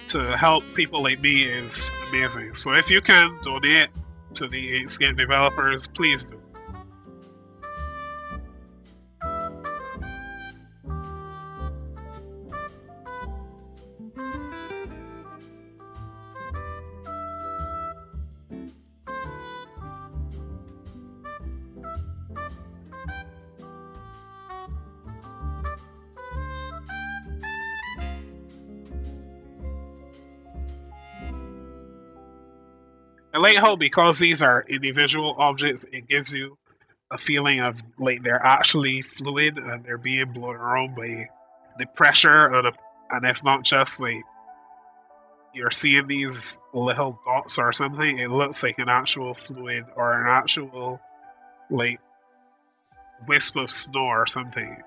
to help people like me is amazing. So if you can donate to the Inkscape developers, please do. I like how, because these are individual objects, it gives you a feeling of like they're actually fluid and they're being blown around by the pressure, and it's not just like you're seeing these little dots or something. It looks like an actual fluid or an actual like wisp of snow or something.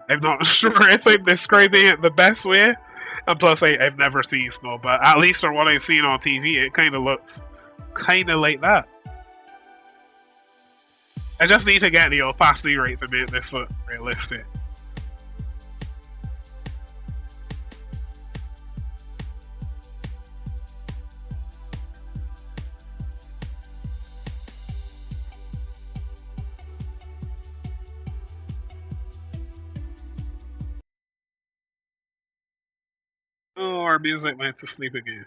I'm not sure if I'm describing it the best way, and plus I've never seen snow, but at least from what I've seen on TV, it kind of looks kind of like that. I just need to get the opacity right to make this look realistic. Oh, our music went to sleep again.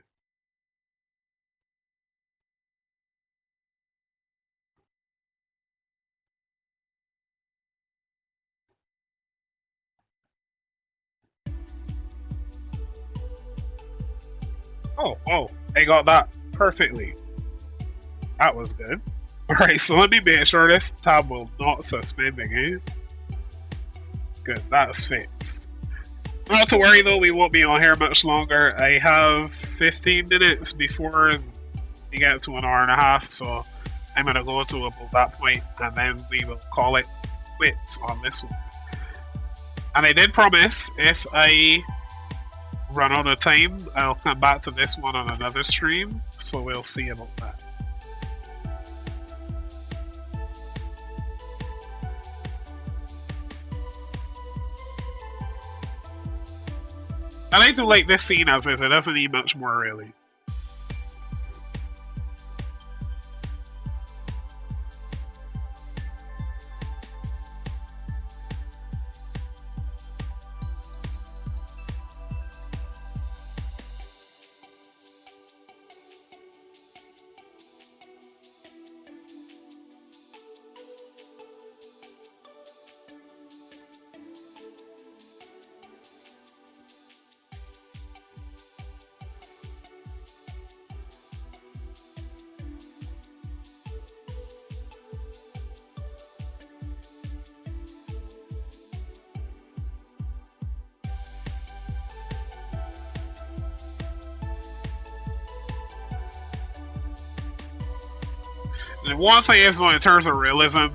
Oh, I got that perfectly. That was good. Alright, so let me make sure this tab will not suspend the game. Good, that's fixed. Not to worry though, we won't be on here much longer. I have 15 minutes before we get to an hour and a half, so I'm gonna go to about that point and then we will call it quits on this one. And I did promise if I run out of time, I'll come back to this one on another stream, so we'll see about that. And I do like this scene as is, it doesn't need much more really. And one thing is, though, in terms of realism,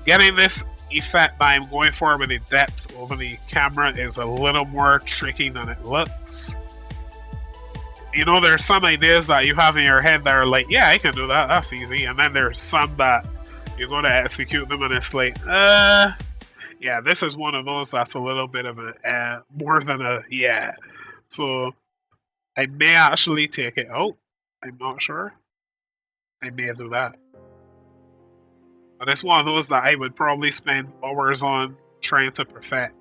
getting this effect that I'm going for with the depth over the camera is a little more tricky than it looks. You know, there's some ideas that you have in your head that are like, yeah, I can do that, that's easy. And then there's some that you're going to execute them and it's like, yeah, this is one of those that's a little bit of a, more than a, yeah. So, I may actually take it out. I'm not sure. I may do that. But it's one of those that I would probably spend hours on trying to perfect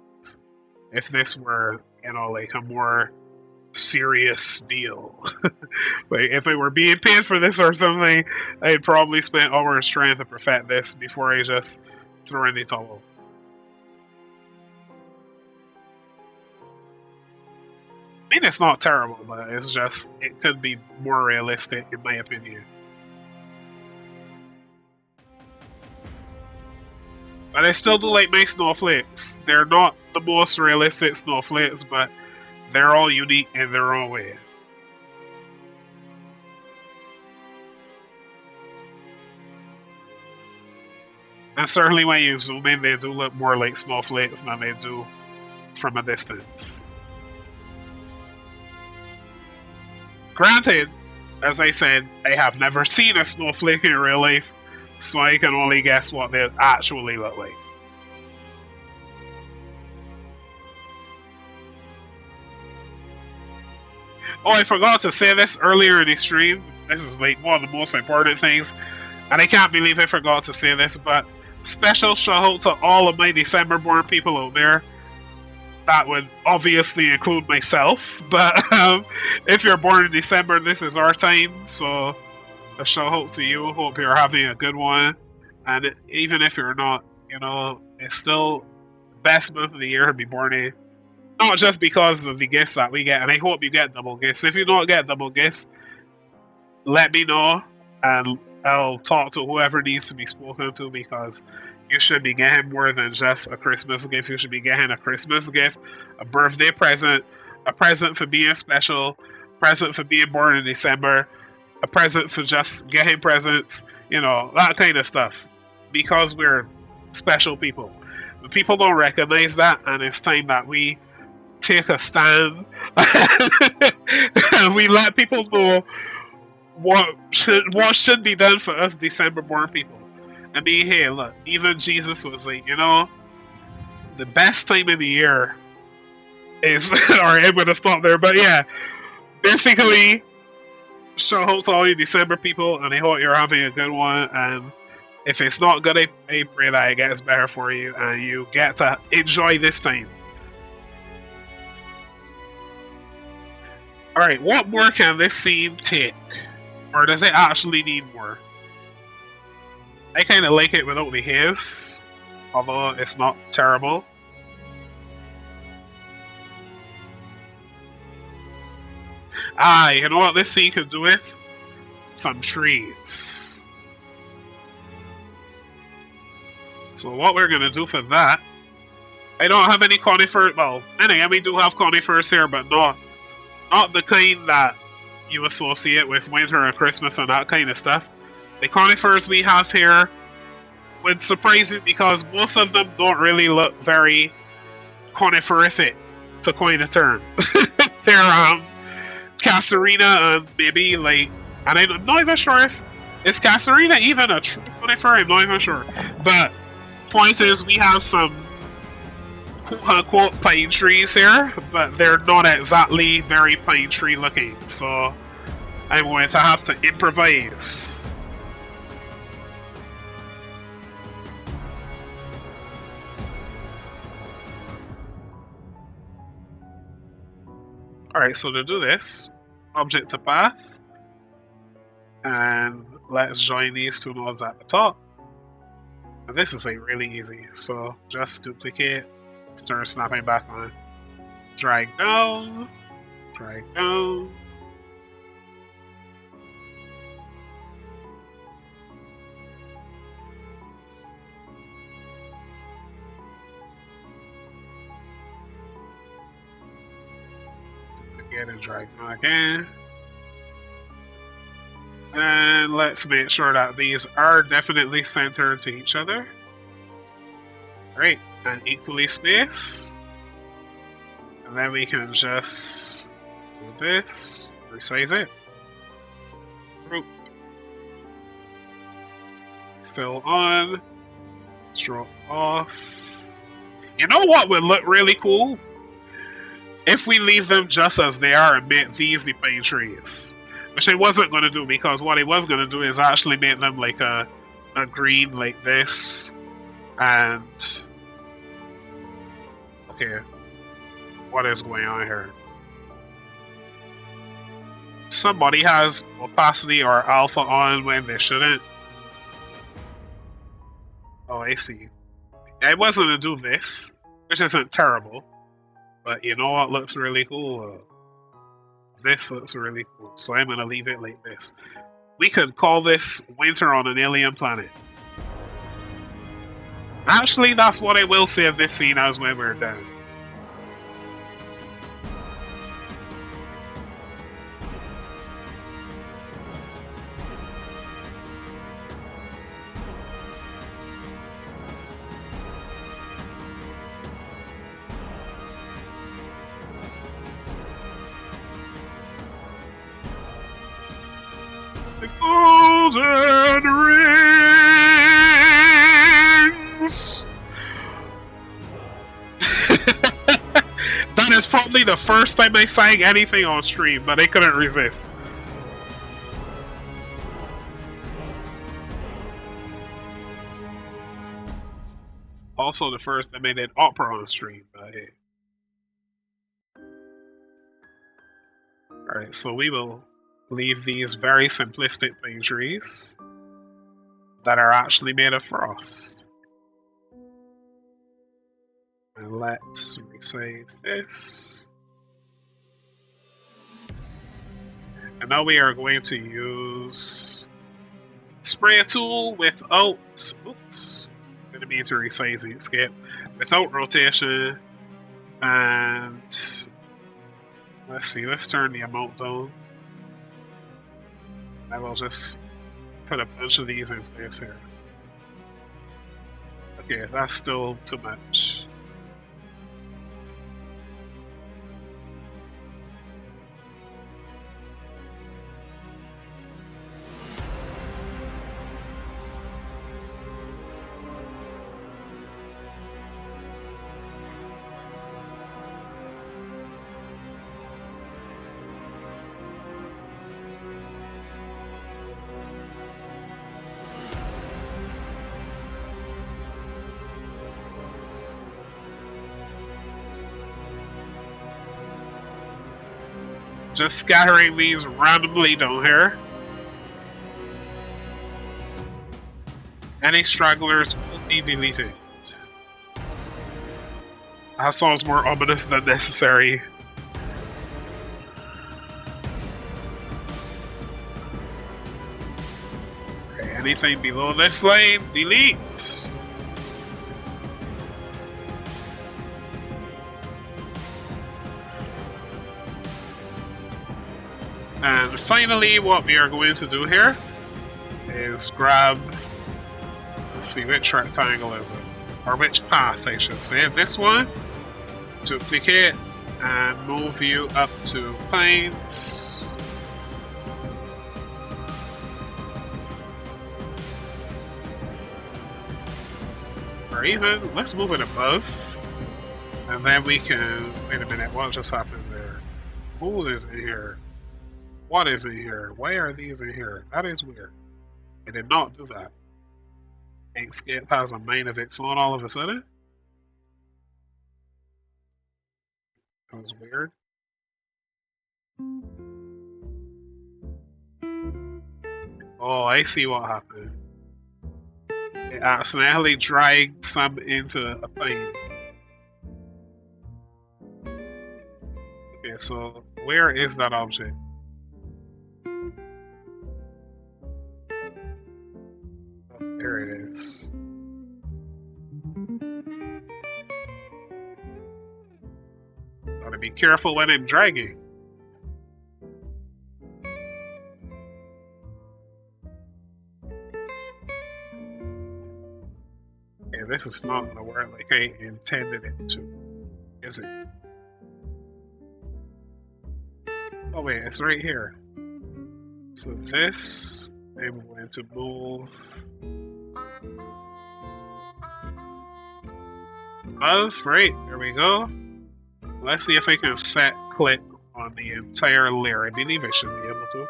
if this were, you know, like a more serious deal. Like if I were being paid for this or something, I'd probably spend hours trying to perfect this before I just throw in the towel. I mean, it's not terrible, but it's just, it could be more realistic in my opinion. But I still do like my snowflakes. They're not the most realistic snowflakes, but they're all unique in their own way. And certainly when you zoom in, they do look more like snowflakes than they do from a distance. Granted, as I said, I have never seen a snowflake in real life, so I can only guess what they actually look like. Oh, I forgot to say this earlier in the stream. This is like one of the most important things, and I can't believe I forgot to say this, but special shout out to all of my December born people out there. That would obviously include myself, but if you're born in December, this is our time, so a shout out to you. Hope you're having a good one. And even if you're not, you know, it's still the best month of the year to be born in. Not just because of the gifts that we get, and I hope you get double gifts. If you don't get double gifts, let me know, and I'll talk to whoever needs to be spoken to, because you should be getting more than just a Christmas gift. You should be getting a Christmas gift, a birthday present, a present for being special, a present for being born in December, a present for just getting presents, you know, that kind of stuff. Because we're special people. But people don't recognize that, and it's time that we take a stand and we let people know what should be done for us December born people. I mean, hey, look, even Jesus was like, you know, the best time of the year is alright, I'm gonna stop there, but yeah, basically, shout out to all you December people, and I hope you're having a good one, and if it's not good, I pray that it gets better for you and you get to enjoy this time. Alright, what more can this scene take? Or does it actually need more? I kinda like it without the haze, although it's not terrible. Ah, you know what this scene could do with? Some trees. So what we're gonna do for that, I don't have any conifers. Well, anyway, we do have conifers here, but not the kind that you associate with winter and Christmas and that kind of stuff. The conifers we have here would surprise you because most of them don't really look very coniferific, to coin a term. They're Casuarina and maybe like, and I'm not even sure if is Casuarina even a true conifer. I'm not even sure. But point is, we have some quote-unquote pine trees here, but they're not exactly very pine tree looking. So I'm going to have to improvise. Alright, so to do this, object to path, and let's join these two nodes at the top. And this is like really easy, so just duplicate, start snapping back on, drag down, and drag back in. And let's make sure that these are definitely centered to each other. Great, and equally spaced. And then we can just do this, resize it. Group. Fill on. Stroke off. You know what would look really cool? If we leave them just as they are and make these the pine trees. Which I wasn't going to do, because what I was going to do is actually make them like a green like this. And... okay. What is going on here? Somebody has opacity or alpha on when they shouldn't. Oh, I see. I was going to do this, which isn't terrible. But you know what looks really cool? This looks really cool. So I'm going to leave it like this. We could call this Winter on an Alien Planet. Actually, that's what I will say of this scene as when we're done. Golden rings. That is probably the first time I sang anything on stream, but I couldn't resist. Also the first time I did opera on stream, but hey. Alright, so we will leave these very simplistic pine trees that are actually made of frost. And let's resize this. And now we are going to use spray tool without, oops, I'm going to need to resize Inkscape, without rotation, and let's see, let's turn the amount down. I will just put a bunch of these in place here. Okay, that's still too much. Just scattering these randomly down here. Any stragglers will be deleted. That sounds more ominous than necessary. Anything below this line, delete. And finally, what we are going to do here is grab, let's see, which rectangle is it? Or which path, I should say. This one, duplicate, and move you up to pines. Or even, let's move it above. And then we can, wait a minute, what just happened there? Who is in here? What is in here? Why are these in here? That is weird. I did not do that. Inkscape has a mind of its own all of a sudden. That was weird. Oh, I see what happened. It accidentally dragged some into a plane. Okay, so where is that object? Oh, there it is. Gotta be careful when I'm dragging. Okay, this is not gonna work like I intended it to, is it? Oh wait, it's right here. So this, I'm going to move above, right, there we go. Let's see if I can set click on the entire layer. I believe I should be able to.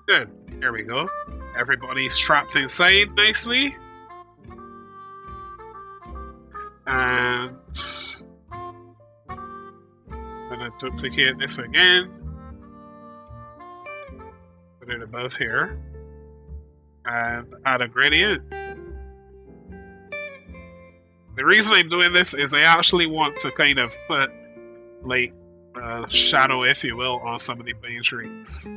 Good, there we go. Everybody's trapped inside nicely. And I'm gonna duplicate this again. Put it above here. And add a gradient. The reason I'm doing this is I actually want to kind of put like a shadow, if you will, on some of the pine trees.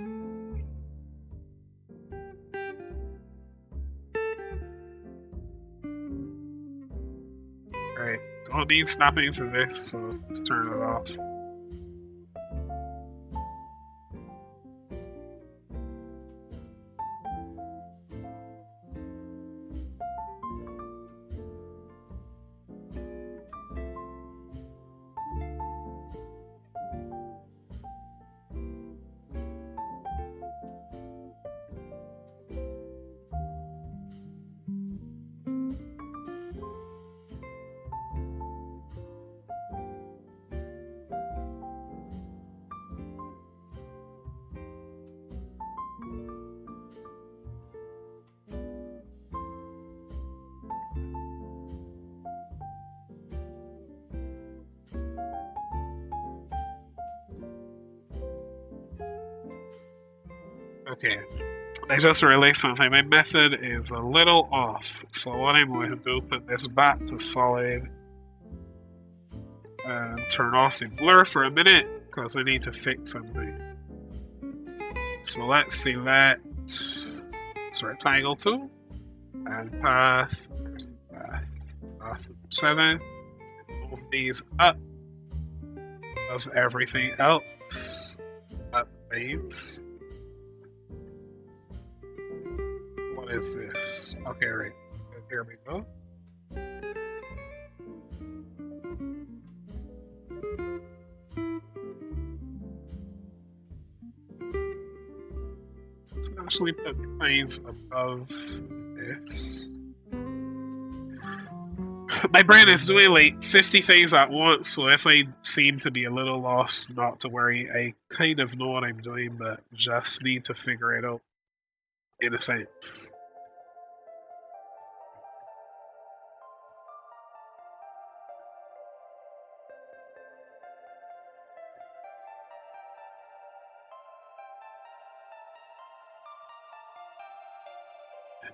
Right, don't need snapping for this, so let's turn it off. Okay, I just realized something. My method is a little off. So what I'm going to do, put this back to solid and turn off the blur for a minute because I need to fix something. So let's select this rectangle tool and path. There's the path. Path 7. Move these up of everything else. Up these. What is this? Okay, right. Here we go. Let's actually put the planes above this. My brain is doing like 50 things at once, so if I seem to be a little lost, not to worry. I kind of know what I'm doing, but just need to figure it out in a sense.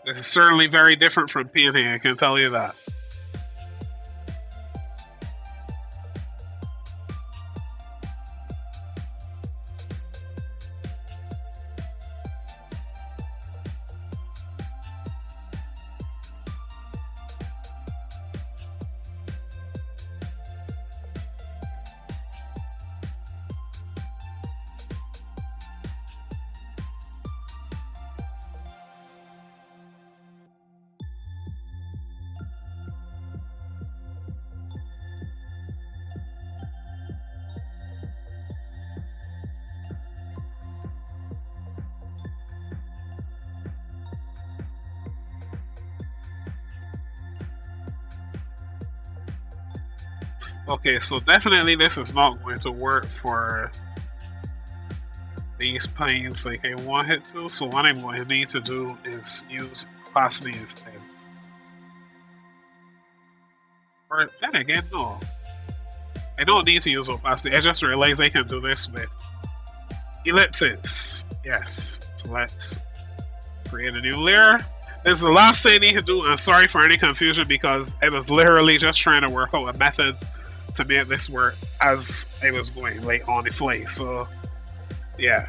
This is certainly very different from painting, I can tell you that. Okay, so definitely this is not going to work for these planes like I want it to, so what I'm going to need to do is use opacity instead. Or then again, no. I don't need to use opacity, I just realized I can do this with ellipses. Yes, so let's create a new layer. This is the last thing I need to do. I'm sorry for any confusion because I was literally just trying to work out a method to make this work as I was going like on the fly. So yeah,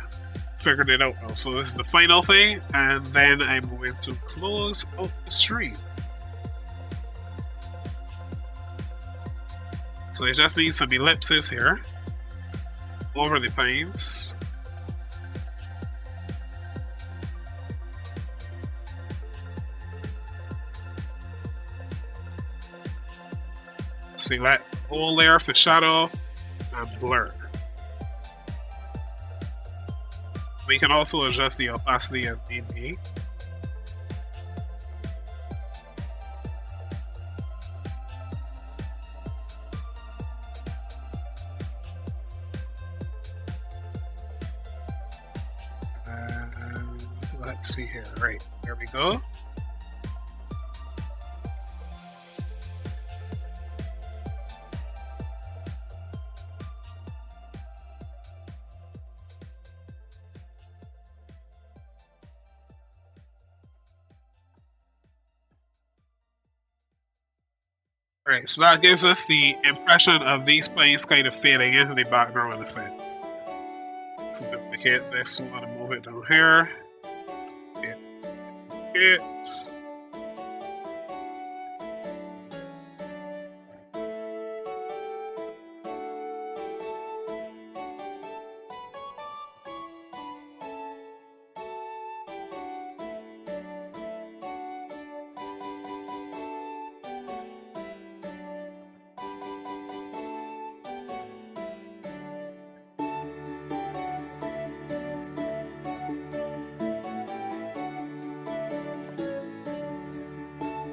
figured it out now. So this is the final thing, and then I'm going to close out the stream. So I just need some ellipses here over the planes. Select whole layer for shadow and blur. We can also adjust the opacity as need be. And let's see here. Right, there we go. Alright, so that gives us the impression of these planes kind of fading into the background in a sense. So duplicate this one and move it down here. Duplicate.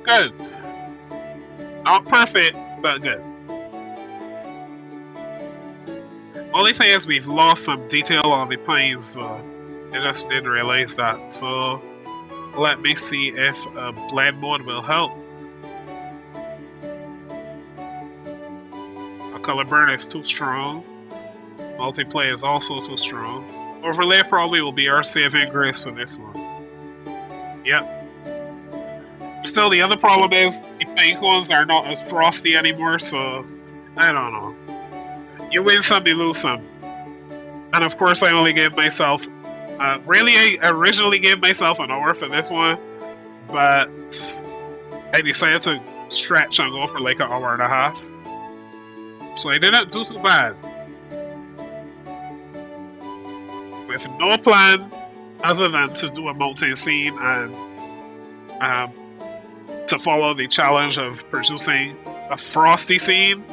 Good. Not perfect, but good. Only thing is we've lost some detail on the planes. I just didn't realize that. So let me see if blend mode will help. A color burn is too strong. Multiplay is also too strong. Overlay probably will be our saving grace for this one. Yep. Still, the other problem is the pink ones are not as frosty anymore, so I don't know. You win some, you lose some. And of course, I only gave myself. I originally gave myself an hour for this one, but I decided to stretch and go for like an hour and a half. So I didn't do too bad. With no plan other than to do a mountain scene and to follow the challenge of producing a frosty scene,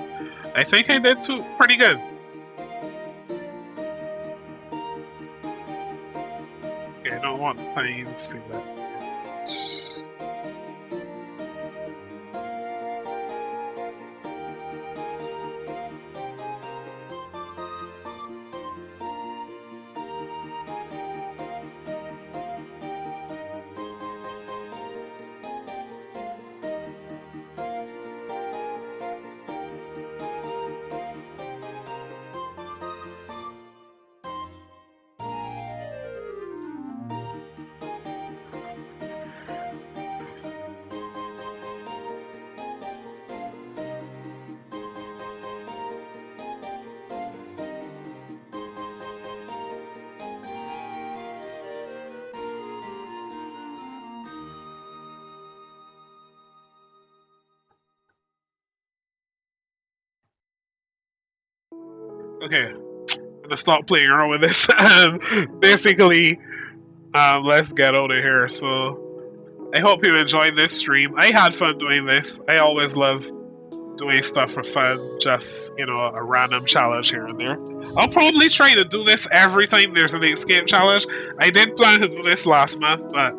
I think I did pretty good. Okay, I don't want planes to that. Okay, I'm gonna stop playing around with this. Basically, let's get out of here. So, I hope you enjoyed this stream. I had fun doing this. I always love doing stuff for fun, just, you know, a random challenge here and there. I'll probably try to do this every time there's an Inkscape challenge. I did plan to do this last month, but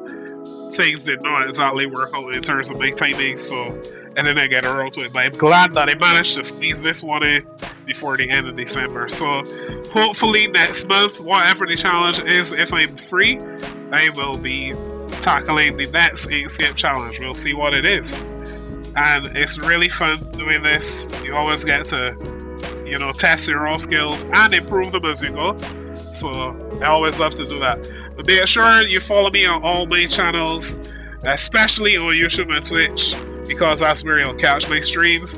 things did not exactly work out in terms of my timing, so and then I get around to it. But I'm glad that I managed to squeeze this one in before the end of December. So hopefully next month, whatever the challenge is, if I'm free, I will be tackling the next Inkscape challenge. We'll see what it is. And it's really fun doing this. You always get to, you know, test your own skills and improve them as you go. So I always love to do that. But make sure you follow me on all my channels, especially on YouTube and Twitch, because that's where you'll catch my streams.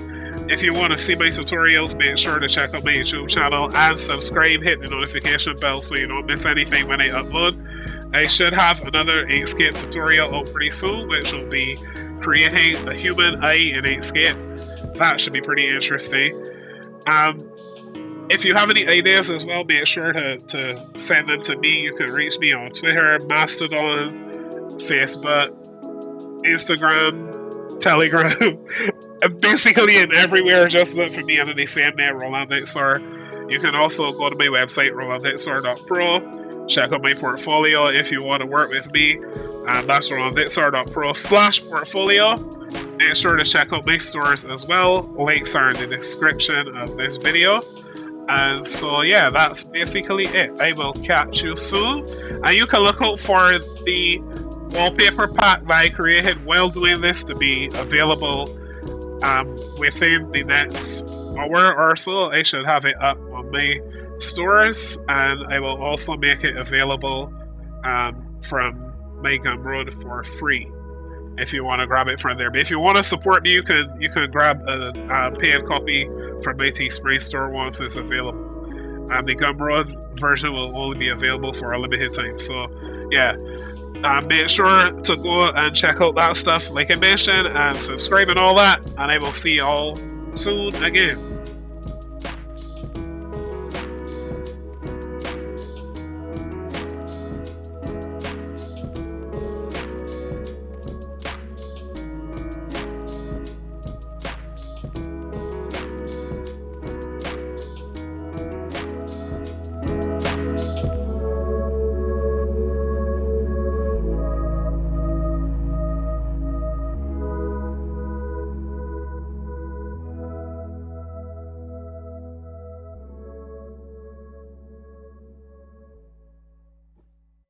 If you want to see my tutorials, make sure to check out my YouTube channel and subscribe, hit the notification bell so you don't miss anything when I upload. I should have another Inkscape tutorial out pretty soon, which will be creating a human eye in Inkscape. That should be pretty interesting. If you have any ideas as well, make sure to send them to me. You can reach me on Twitter, Mastodon, Facebook, Instagram, Telegram, and basically in everywhere. Just look for me under the same name, Roland Dixar. You can also go to my website, rolanddixar.pro. Check out my portfolio if you want to work with me, and that's rolanddixar.pro/portfolio. Make sure to check out my stores as well. Links are in the description of this video. And so yeah, that's basically it. I will catch you soon, and you can look out for the wallpaper pack that I created while doing this to be available within the next hour or so. I should have it up on my stores, and I will also make it available from my Gumroad for free if you want to grab it from there. But if you want to support me, you can grab a paid copy from my Teespring store once it's available. The Gumroad version will only be available for a limited time. So yeah, make sure to go and check out that stuff like I mentioned, and subscribe and all that, and I will see you all soon again.